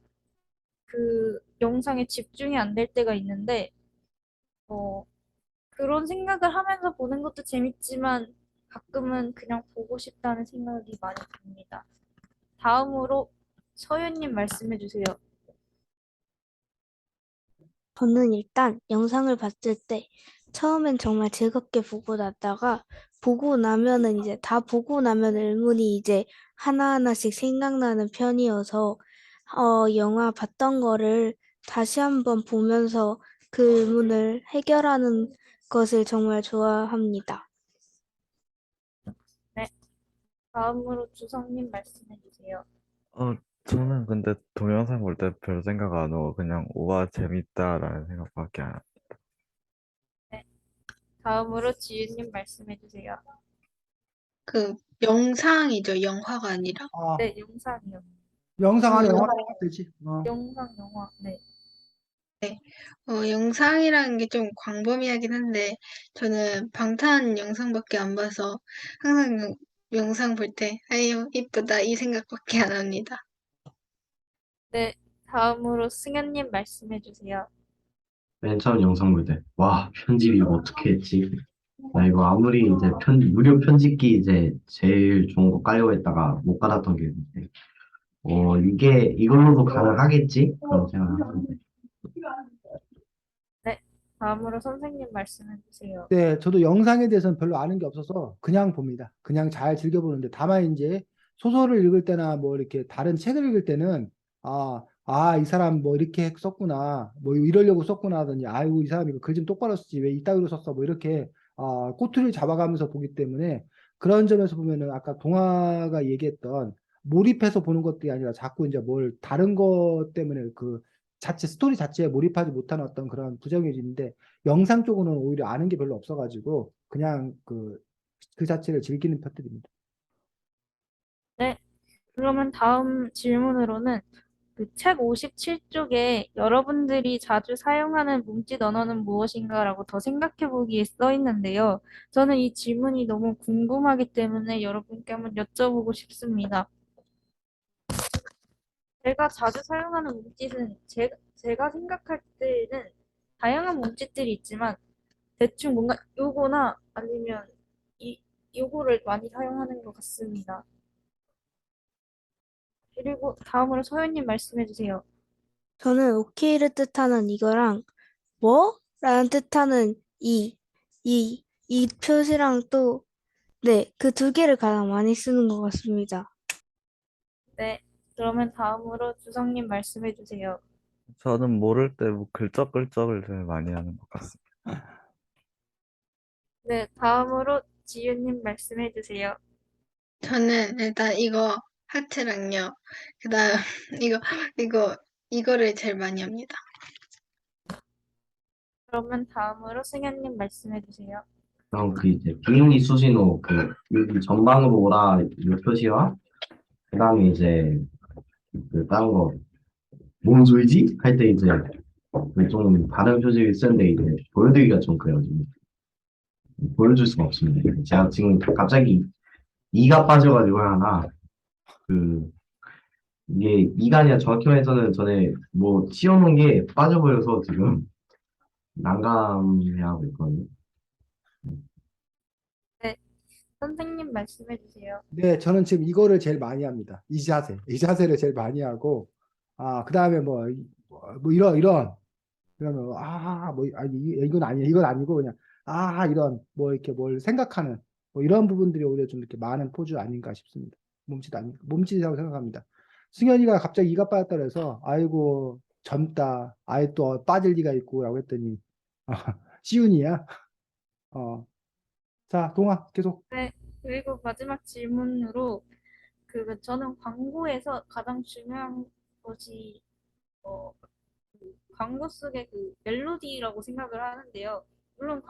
그 영상에 집중이 안 될 때가 있는데 어, 그런 생각을 하면서 보는 것도 재밌지만 가끔은 그냥 보고 싶다는 생각이 많이 듭니다. 다음으로 서윤님 말씀해 주세요. 저는 일단 영상을 봤을 때 처음엔 정말 즐겁게 보고 났다가 보고 나면은 이제 다 보고 나면 의문이 이제 하나하나씩 생각나는 편이어서 영화 봤던 거를 다시 한번 보면서 그 의문을 해결하는 것을 정말 좋아합니다. 네, 다음으로 주성님 말씀해 주세요. 어, 저는 근데 동영상 볼 때 별 생각 안 하고 그냥 우와 재밌다라는 생각밖에 안 해요. 네, 다음으로 지윤님 말씀해 주세요. 그 영상이죠. 영화가 아니라. 아, 네, 영상이요. 영상 안에 음, 영화 보면 되지. 영상, 영화. 네. 네. 영상이라는 게 좀 광범위하긴 한데, 저는 방탄 영상밖에 안 봐서 항상 영상 볼 때, 아유, 이쁘다, 이 생각밖에 안 합니다. 네, 다음으로 승현님 말씀해 주세요. 맨 처음 영상 볼 때, 와, 편집 이거 어떻게 했지? 나 이거 아무리 이제 무료 편집기 이제 제일 좋은 거 깔려고 했다가 못 깔았던 게 있는데, 이게 이걸로도 가능하겠지? 그런 생각을 하는데. 네, 다음으로 선생님 말씀해 주세요. 네, 저도 영상에 대해서는 별로 아는 게 없어서 그냥 봅니다. 그냥 잘 즐겨보는데 다만 이제 소설을 읽을 때나 뭐 이렇게 다른 책을 읽을 때는 이 사람 뭐 이렇게 썼구나, 뭐 이러려고 썼구나 하더니 아이고 이 사람이 글 좀 똑바로 쓰지 왜 이따위로 썼어 뭐 이렇게 꼬투리를 잡아가면서 보기 때문에 그런 점에서 보면은 아까 동화가 얘기했던 몰입해서 보는 것들이 아니라 자꾸 이제 뭘 다른 것 때문에 그 자체 스토리 자체에 몰입하지 못하는 어떤 그런 부정해지는데 영상 쪽으로는 오히려 아는 게 별로 없어가지고 그냥 그 자체를 즐기는 편들입니다. 네, 그러면 다음 질문으로는 그 책 57쪽에 여러분들이 자주 사용하는 몸짓 언어는 무엇인가라고 더 생각해 보기에 써 있는데요. 저는 이 질문이 너무 궁금하기 때문에 여러분께 한번 여쭤보고 싶습니다. 제가 자주 사용하는 몸짓은 제가 생각할 때는 다양한 몸짓들이 있지만 대충 뭔가 요거나 아니면 이 요거를 많이 사용하는 것 같습니다. 그리고 다음으로 서현님 말씀해 주세요. 저는 오케이를 뜻하는 이거랑 뭐? 라는 뜻하는 이 표시랑 또 네, 그 두 개를 가장 많이 쓰는 것 같습니다. 네, 그러면 다음으로 주성님 말씀해 주세요. 저는 모를 때 뭐 글쩍글쩍을 제일 많이 하는 것 같습니다. 네, 다음으로 지윤님 말씀해 주세요. 저는 일단 이거 하트랑요. 그다음 이거 이거 이거를 제일 많이 합니다. 그러면 다음으로 승현님 말씀해 주세요. 그럼 그 이제 비행기 수신호 그 여기 전방으로 오라 이 표시와 그다음에 이제 그 다른 거 뭔 소리지? 할 때 이제 그좀 다른 표시를 쓰는데 이제 보여드리기가 좀 그래요. 지금. 보여줄 수가 없습니다. 제가 지금 갑자기 이가 빠져가지고 하나 그 이게 이가 아니라 정확히 말해서는 전에 뭐 씌워놓은 게 빠져버려서 지금 난감해하고 있거든요. 네, 선생님 말씀해 주세요. 네, 저는 지금 이거를 제일 많이 합니다. 이 자세를 제일 많이 하고 그다음에 뭐 이러면 이건 아니에요. 이건 아니고 그냥 이런 뭐 이렇게 뭘 생각하는 뭐 이런 부분들이 오히려 좀 이렇게 많은 포즈 아닌가 싶습니다. 몸짓이라고 생각합니다. 승현이가 갑자기 이가 빠졌다 그래서 아이고 젊다. 아이 또 빠질 리가 있고라고 했더니 시윤이야. 어, 자, 동아 계속. 네, 그리고 마지막 질문으로 저는 광고에서 가장 중요한 것이 어, 광고 속의 그 멜로디라고 생각을 하는데요. 물론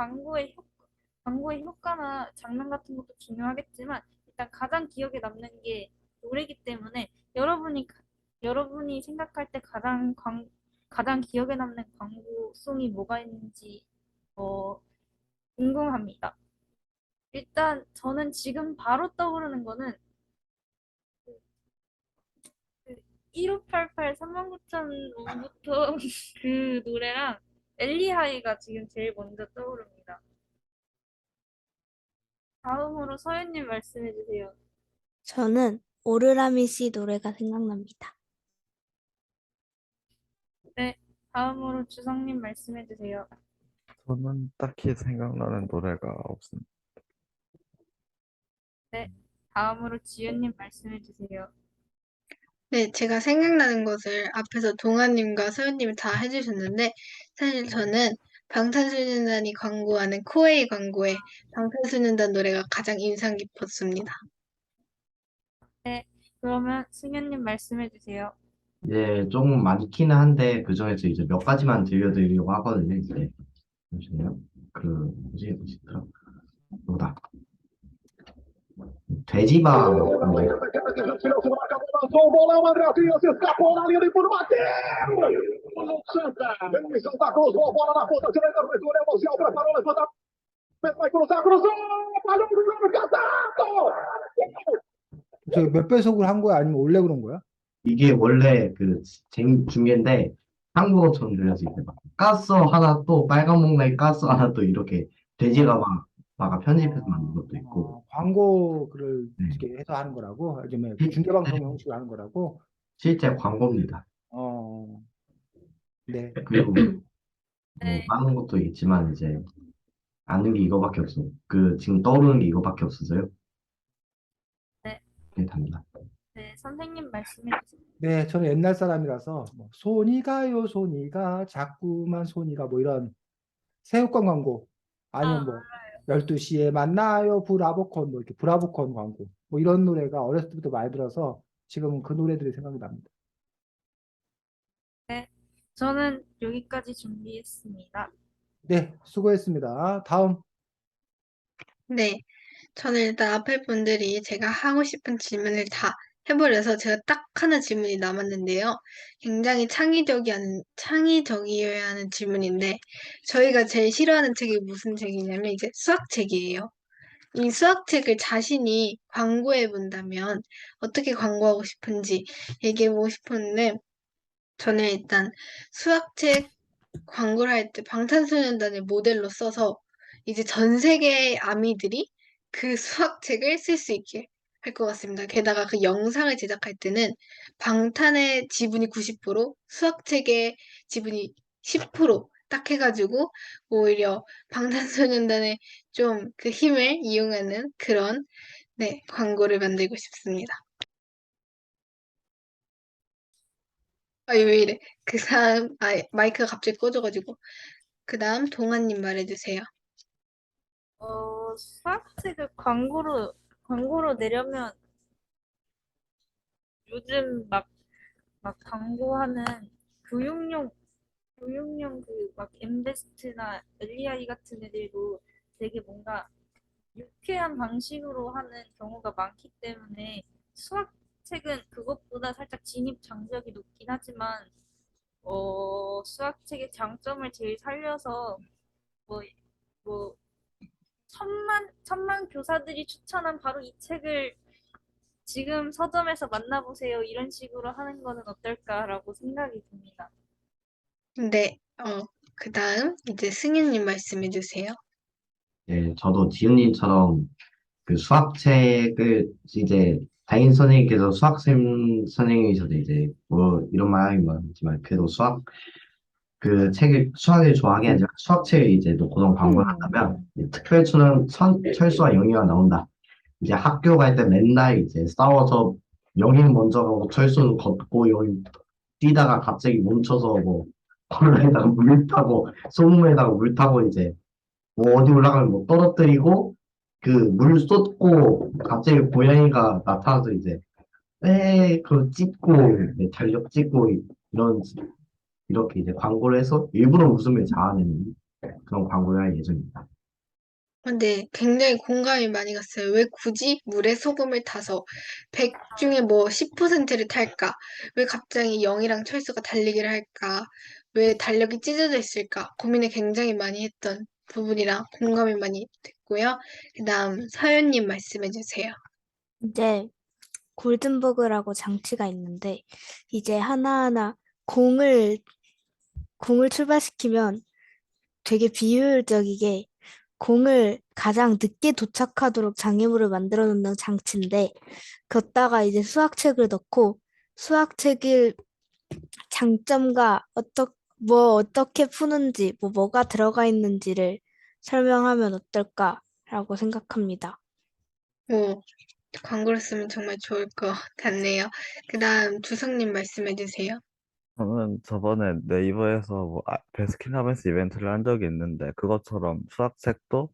광고의 효과나 장면 같은 것도 중요하겠지만 일단 가장 기억에 남는 게 노래이기 때문에 여러분이 생각할 때 가장 기억에 남는 광고송이 뭐가 있는지 어, 궁금합니다. 일단 저는 지금 바로 떠오르는 거는 그 1588 39,000원부터 그 노래랑 엘리하이가 지금 제일 먼저 떠오릅니다. 다음으로 서현님 말씀해 주세요. 저는 오르라미 씨 노래가 생각납니다. 네, 다음으로 주성님 말씀해 주세요. 저는 딱히 생각나는 노래가 없습니다. 네, 다음으로 지연님 말씀해 주세요. 네, 제가 생각나는 것을 앞에서 동아님과 서현님이 다 해주셨는데, 사실 저는 방탄소년단이 광고하는 코웨이 광고에 방탄소년단 노래가 가장 인상 깊었습니다. 네, 그러면 승현님 말씀해 주세요. 이제 조금 많기는 한데 그 중에서 이제 몇 가지만 들려드리려고 하거든요. 이제 잠시만요. 그 뭐더라? 뭐다? 돼지바 네. Bolão, André Dias escapou na linha de fundo, bateu! O Lu Santa, em Santa Cruz, bola na ponta direita, abertura, emoção, preparou, levantamento, vai cruzar, cruzou, balão do Bruno Casato! 저기 몇 배속을 한 거야? 아니면 원래 그런 거야? 이게 원래 그 중계인데 한국어처럼 들려서 이제 막 가스 하나 또 빨간 목라이 가스 하나 또 이렇게 돼지가 막 편집해서 만든 것도 있고 광고를 네. 이렇게 해서 하는 거라고? 요즘에 실- 중계방송 형식으로 하는 거라고? 실제 광고입니다. 네. 그리고 뭐 네, 많은 것도 있지만 이제 아는 게 이거밖에 없어. 그 지금 떠오르는 게 이거밖에 없어서요. 네, 네, 답니다. 네, 선생님 말씀해 주세요. 네, 저는 옛날 사람이라서 뭐 손이 가요, 손이 가, 자꾸만 손이 가, 뭐 이런 새우깡 광고 아니면 뭐 12시에 만나요, 브라보콘, 뭐 이렇게 브라보콘 광고 뭐 이런 노래가 어렸을 때부터 많이 들어서 지금은 그 노래들이 생각이 납니다. 네, 저는 여기까지 준비했습니다. 네, 수고했습니다. 다음. 네, 저는 일단 앞에 분들이 제가 하고 싶은 질문을 다 해버려서 제가 딱 하나 질문이 남았는데요. 굉장히 창의적이어야 하는 질문인데, 저희가 제일 싫어하는 책이 무슨 책이냐면 이제 수학책이에요. 이 수학책을 자신이 광고해 본다면 어떻게 광고하고 싶은지 얘기해보고 싶었는데, 저는 일단 수학책 광고를 할 때 방탄소년단을 모델로 써서 이제 전 세계의 아미들이 그 수학책을 쓸 수 있게 할 것 같습니다. 게다가 그 영상을 제작할 때는 방탄의 지분이 90%, 수학책의 지분이 10%딱 해가지고 오히려 방탄소년단의 좀 그 힘을 이용하는 그런 네, 광고를 만들고 싶습니다. 왜 이래? 그 다음, 마이크가 갑자기 꺼져가지고. 그 다음, 동아님 말해주세요. 수학책을 광고로 내려면 요즘 막 광고하는 교육용, 교육용 그 막 엠베스트나 엘리아이 같은 애들도 되게 뭔가 유쾌한 방식으로 하는 경우가 많기 때문에 수학책은 그것보다 살짝 진입 장벽이 높긴 하지만 수학책의 장점을 제일 살려서 뭐, 뭐, 천만 교사들이 추천한 바로 이 책을 지금 서점에서 만나보세요. 이런 식으로 하는 거는 어떨까라고 생각이 듭니다. 네, 그 다음, 이제 승윤님 말씀해주세요. 네, 저도 지은님처럼 그 수학책을 이제 담임 선생님께서 선생님이셔도 이제 뭐 이런 말 하긴 많지만 그래도 수학을 좋아하긴 하지만 수학책을 이제 고정 광고를 한다면 철수와 영희가 나온다. 이제 학교 갈 때 맨날 이제 싸워서 영희는 먼저 가고 철수는 걷고 영희 뛰다가 갑자기 멈춰서 뭐 콜라에다가 물 타고 소금에다가 물 타고 이제 뭐 어디 올라가면 뭐 떨어뜨리고 그 물 쏟고 갑자기 고양이가 나타나서 이제 그 찢고 네, 달력 찢고 이런 이렇게 이제 광고를 해서 일부러 웃음을 자아내는 그런 광고를 할 예정입니다. 근데 굉장히 공감이 많이 갔어요. 왜 굳이 물에 소금을 타서 100 중에 뭐 10%를 탈까? 왜 갑자기 영이랑 철수가 달리기를 할까? 왜 달력이 찢어져 있을까? 고민을 굉장히 많이 했던 부분이라 공감이 많이 됐고요. 그다음 서연님 말씀해 주세요. 이제 골든버그라고 장치가 있는데 이제 하나하나 공을 공을 출발시키면 되게 비효율적이게 공을 가장 늦게 도착하도록 장애물을 만들어 놓는 장치인데 걷다가 이제 수학책을 넣고 수학책을 장점과 어떻게 푸는지, 뭐가 들어가 있는지를 설명하면 어떨까라고 생각합니다. 오, 광고를 쓰면 정말 좋을 것 같네요. 그다음 주성님 말씀해 주세요. 저는 저번에 네이버에서 뭐 베스킨라빈스 이벤트를 한 적이 있는데 그것처럼 수학책도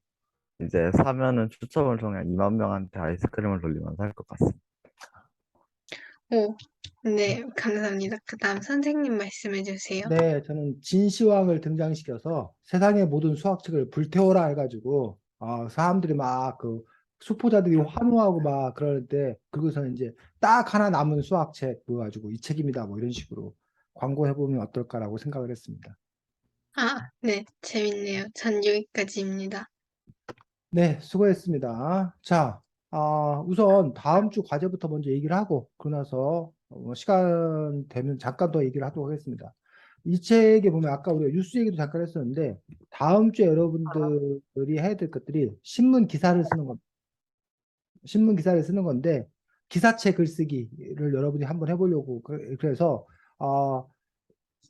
이제 사면은 추첨을 통해 2만 명한테 아이스크림을 돌리면 살 것 같습니다. 오, 네, 감사합니다. 그다음 선생님 말씀해 주세요. 네, 저는 진시황을 등장시켜서 세상의 모든 수학책을 불태워라 해가지고 사람들이 막 그 수포자들이 환호하고 막 그럴 때 그리고서는 이제 딱 하나 남은 수학책 모아가지고 이 책입니다 뭐 이런 식으로 광고해보면 어떨까라고 생각을 했습니다. 아, 네, 재밌네요. 전 여기까지입니다. 네, 수고했습니다. 자, 우선 다음 주 과제부터 먼저 얘기를 하고, 그러고 나서 시간 되면 잠깐 더 얘기를 하도록 하겠습니다. 이 책에 보면 아까 우리가 뉴스 얘기도 잠깐 했었는데, 다음 주에 여러분들이 해야 될 것들이 신문 기사를 쓰는 겁니다. 신문 기사를 쓰는 건데, 기사체 글쓰기를 여러분이 한번 해보려고, 그래서,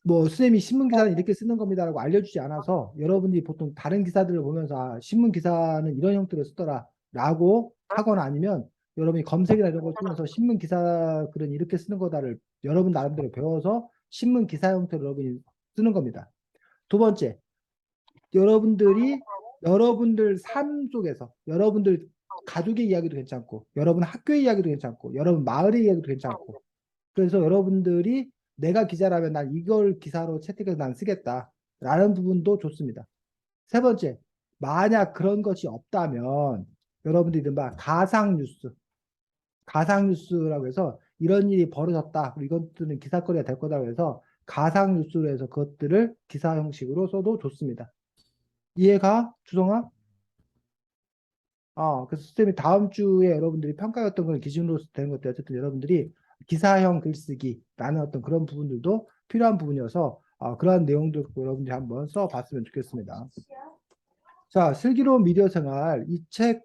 뭐 선생님이 신문 기사는 이렇게 쓰는 겁니다라고 알려주지 않아서 여러분들이 보통 다른 기사들을 보면서 신문 기사는 이런 형태로 쓰더라라고 하거나 아니면 여러분이 검색이나 이런 걸 통해서 신문 기사 글은 이렇게 쓰는 거다를 여러분 나름대로 배워서 신문 기사 형태로 여러분이 쓰는 겁니다. 두 번째, 여러분들 삶 속에서 여러분들 가족의 이야기도 괜찮고 여러분 학교의 이야기도 괜찮고 여러분 마을의 이야기도 괜찮고 그래서 여러분들이 내가 기자라면 난 이걸 기사로 채택해서 난 쓰겠다라는 부분도 좋습니다. 세 번째, 만약 그런 것이 없다면 여러분들이 이른바 가상뉴스라고 해서 이런 일이 벌어졌다. 그리고 이것들은 기사거리가 될 거다고 해서 가상뉴스로 해서 그것들을 기사 형식으로 써도 좋습니다. 이해가? 주성아? 그래서 선생님이 다음 주에 여러분들이 평가했던 걸 기준으로 되는 것들 어쨌든 여러분들이 기사형 글쓰기라는 어떤 그런 부분들도 필요한 부분이어서 그러한 내용도 여러분들이 한번 써봤으면 좋겠습니다. 자, 슬기로운 미디어 생활 이 책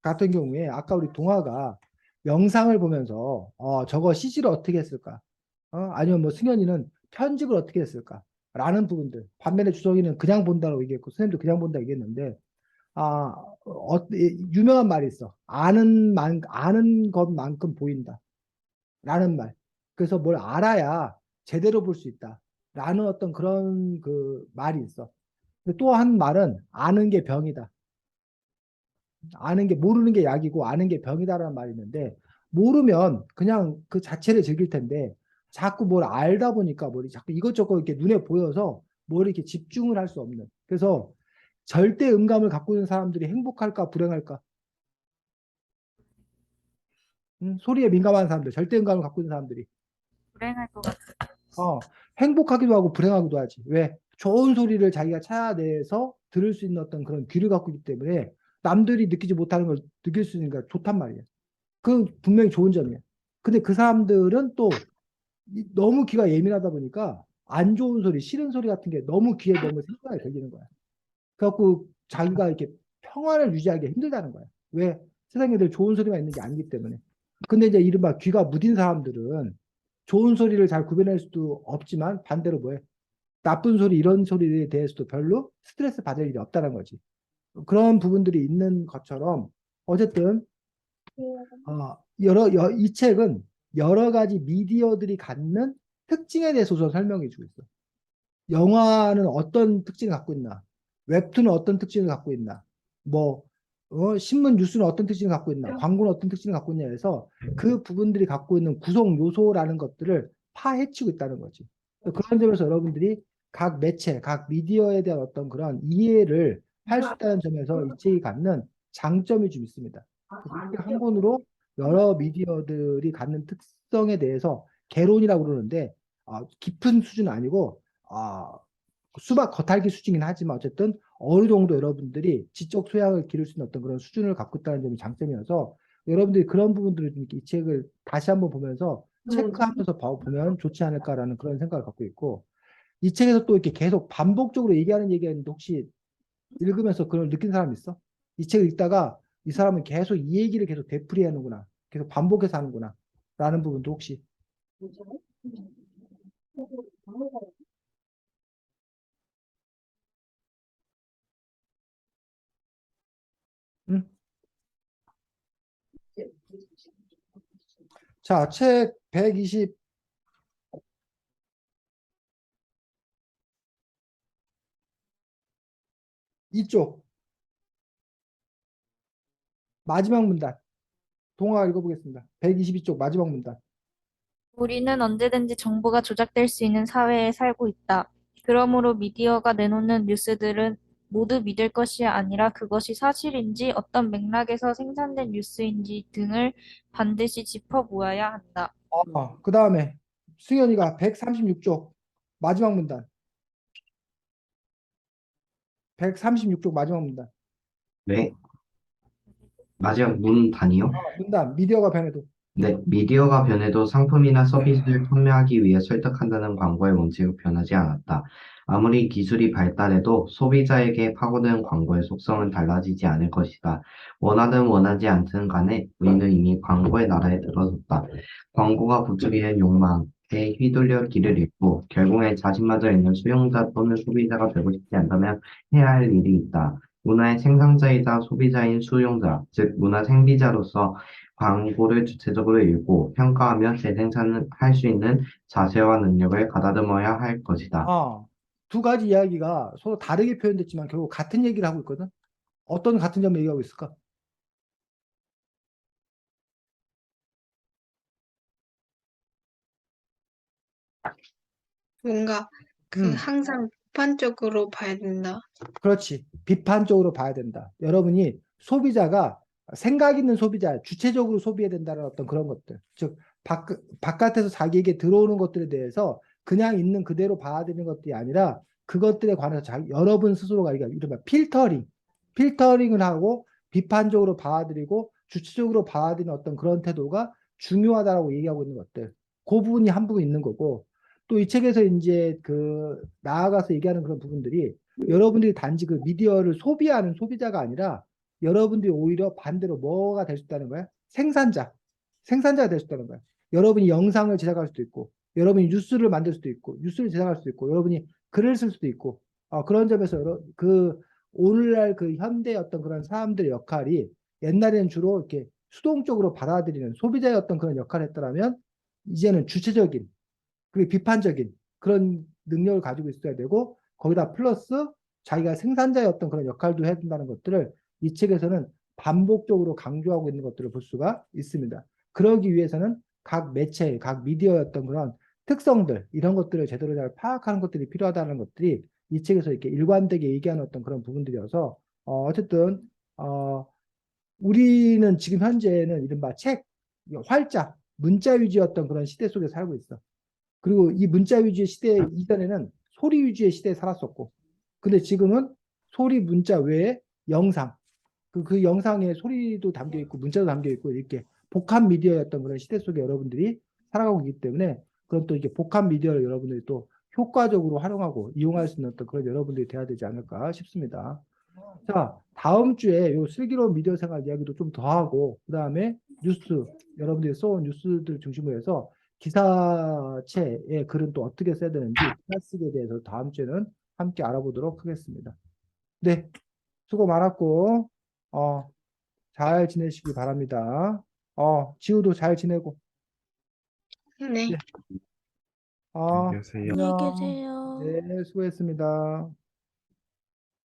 같은 경우에 아까 우리 동화가 영상을 보면서 저거 CG를 어떻게 했을까? 아니면 뭐 승현이는 편집을 어떻게 했을까? 라는 부분들. 반면에 주성이는 그냥 본다고 얘기했고 선생님도 그냥 본다고 얘기했는데 유명한 말이 있어. 아는 것만큼 보인다. 라는 말. 그래서 뭘 알아야 제대로 볼 수 있다. 라는 어떤 그런 그 말이 있어. 또 한 말은 아는 게 병이다. 모르는 게 약이고 아는 게 병이다라는 말이 있는데 모르면 그냥 그 자체를 즐길 텐데 자꾸 뭘 알다 보니까 뭘 자꾸 이것저것 이렇게 눈에 보여서 뭘 이렇게 집중을 할 수 없는. 그래서 절대 음감을 갖고 있는 사람들이 행복할까 불행할까? 소리에 민감한 사람들, 절대 음감을 갖고 있는 사람들이 불행할 것 같아요. 행복하기도 하고 불행하기도 하지. 왜? 좋은 소리를 자기가 찾아내서 들을 수 있는 어떤 그런 귀를 갖고 있기 때문에 남들이 느끼지 못하는 걸 느낄 수 있으니까 좋단 말이야. 그건 분명히 좋은 점이야. 근데 그 사람들은 또 너무 귀가 예민하다 보니까 안 좋은 소리, 싫은 소리 같은 게 너무 귀에 너무 생생하게 들리는 거야. 그래갖고 자기가 이렇게 평안을 유지하기 힘들다는 거야. 왜? 세상에 늘 좋은 소리만 있는 게 아니기 때문에. 근데 이제 이른바 귀가 무딘 사람들은 좋은 소리를 잘 구별할 수도 없지만 반대로 뭐해? 나쁜 소리, 이런 소리에 대해서도 별로 스트레스 받을 일이 없다는 거지. 그런 부분들이 있는 것처럼 어쨌든 이 책은 여러 가지 미디어들이 갖는 특징에 대해서 우선 설명해 주고 있어. 영화는 어떤 특징을 갖고 있나? 웹툰은 어떤 특징을 갖고 있나? 뭐 신문 뉴스는 어떤 특징을 갖고 있나? 광고는 어떤 특징을 갖고 있냐 해서 그 부분들이 갖고 있는 구성 요소라는 것들을 파헤치고 있다는 거지. 그런 점에서 여러분들이 각 매체, 각 미디어에 대한 어떤 그런 이해를 할 수 있다는 점에서 이 책이 갖는 장점이 좀 있습니다. 그래서 이책 한 권으로 여러 미디어들이 갖는 특성에 대해서 개론이라고 그러는데 깊은 수준은 아니고 수박 겉핥기 수준이긴 하지만 어쨌든 어느 정도 여러분들이 지적 소양을 기를 수 있는 어떤 그런 수준을 갖고 있다는 점이 장점이어서 여러분들이 그런 부분들을 좀 이 책을 다시 한번 보면서 체크하면서 보면 좋지 않을까라는 그런 생각을 갖고 있고 이 책에서 또 이렇게 계속 반복적으로 얘기하는 얘기가 있는데 혹시 읽으면서 그걸 느낀 사람 있어? 이 책을 읽다가 이 사람은 계속 이 얘기를 계속 되풀이하는구나. 계속 반복해서 하는구나. 라는 부분도 혹시 응? 자, 책 122쪽 마지막 문단 동화 읽어보겠습니다. 122쪽 마지막 문단. 우리는 언제든지 정보가 조작될 수 있는 사회에 살고 있다. 그러므로 미디어가 내놓는 뉴스들은 모두 믿을 것이 아니라 그것이 사실인지 어떤 맥락에서 생산된 뉴스인지 등을 반드시 짚어보아야 한다. 그 다음에 승현이가 136쪽 마지막 문단. 136쪽 마지막 문단. 네. 마지막 문단이요? 문단 미디어가 변해도. 네, 미디어가 변해도 상품이나 서비스를 판매하기 위해 설득한다는 광고의 원칙은 변하지 않았다. 아무리 기술이 발달해도 소비자에게 파고드는 광고의 속성은 달라지지 않을 것이다. 원하든 원하지 않든 간에 우리는 이미 광고의 나라에 들어섰다. 광고가 부추기는 욕망에 휘둘려 길을 잃고 결국엔 자신마저 있는 수용자 또는 소비자가 되고 싶지 않다면 해야 할 일이 있다. 문화의 생산자이자 소비자인 수용자, 즉 문화 생비자로서 광고를 주체적으로 읽고 평가하며 재생산을 할 수 있는 자세와 능력을 가다듬어야 할 것이다. 두 가지 이야기가 서로 다르게 표현됐지만 결국 같은 얘기를 하고 있거든. 어떤 같은 점을 얘기하고 있을까? 뭔가 항상 비판적으로 봐야 된다. 그렇지. 비판적으로 봐야 된다. 여러분이 소비자가 생각 있는 소비자, 주체적으로 소비해야 된다는 어떤 그런 것들. 즉, 바깥에서 자기에게 들어오는 것들에 대해서 그냥 있는 그대로 받아들이는 것들이 아니라 그것들에 관해서 여러분 스스로가 이른바 필터링을 하고 비판적으로 받아들이고 주체적으로 받아들이는 어떤 그런 태도가 중요하다라고 얘기하고 있는 것들. 그 부분이 한 부분 있는 거고 또 이 책에서 이제 나아가서 얘기하는 그런 부분들이 여러분들이 단지 그 미디어를 소비하는 소비자가 아니라 여러분들이 오히려 반대로 뭐가 될 수 있다는 거야? 생산자가 될 수 있다는 거야. 여러분이 영상을 제작할 수도 있고, 여러분이 뉴스를 만들 수도 있고, 뉴스를 제작할 수도 있고, 여러분이 글을 쓸 수도 있고, 그런 점에서 오늘날 그 현대 어떤 그런 사람들의 역할이 옛날에는 주로 이렇게 수동적으로 받아들이는 소비자의 어떤 그런 역할을 했더라면 이제는 주체적인 그리고 비판적인 그런 능력을 가지고 있어야 되고 거기다 플러스 자기가 생산자의 어떤 그런 역할도 해야 된다는 것들을 이 책에서는 반복적으로 강조하고 있는 것들을 볼 수가 있습니다. 그러기 위해서는 각 매체, 각 미디어의 어떤 그런 특성들 이런 것들을 제대로 잘 파악하는 것들이 필요하다는 것들이 이 책에서 이렇게 일관되게 얘기하는 어떤 그런 부분들이어서 어쨌든 우리는 지금 현재는 이른바 활자, 문자 위주의 어떤 그런 시대 속에 살고 있어. 그리고 이 문자 위주의 시대 이전에는 소리 위주의 시대에 살았었고, 근데 지금은 소리, 문자 외에 영상, 그 영상에 소리도 담겨 있고 문자도 담겨 있고 이렇게 복합 미디어였던 그런 시대 속에 여러분들이 살아가고 있기 때문에 그런 또 이렇게 복합 미디어를 여러분들이 또 효과적으로 활용하고 이용할 수 있는 어떤 그런 여러분들이 돼야 되지 않을까 싶습니다. 자, 다음 주에 요 슬기로운 미디어 생활 이야기도 좀 더 하고, 그 다음에 뉴스, 여러분들이 써온 뉴스들 중심으로 해서 기사체의 글은 또 어떻게 써야 되는지, 기사 쓰기에 대해서 다음 주에는 함께 알아보도록 하겠습니다. 네, 수고 많았고, 잘 지내시기 바랍니다. 지우도 잘 지내고. 네. 네. 안녕히 계세요. 안녕히 안녕. 계세요. 네, 수고했습니다.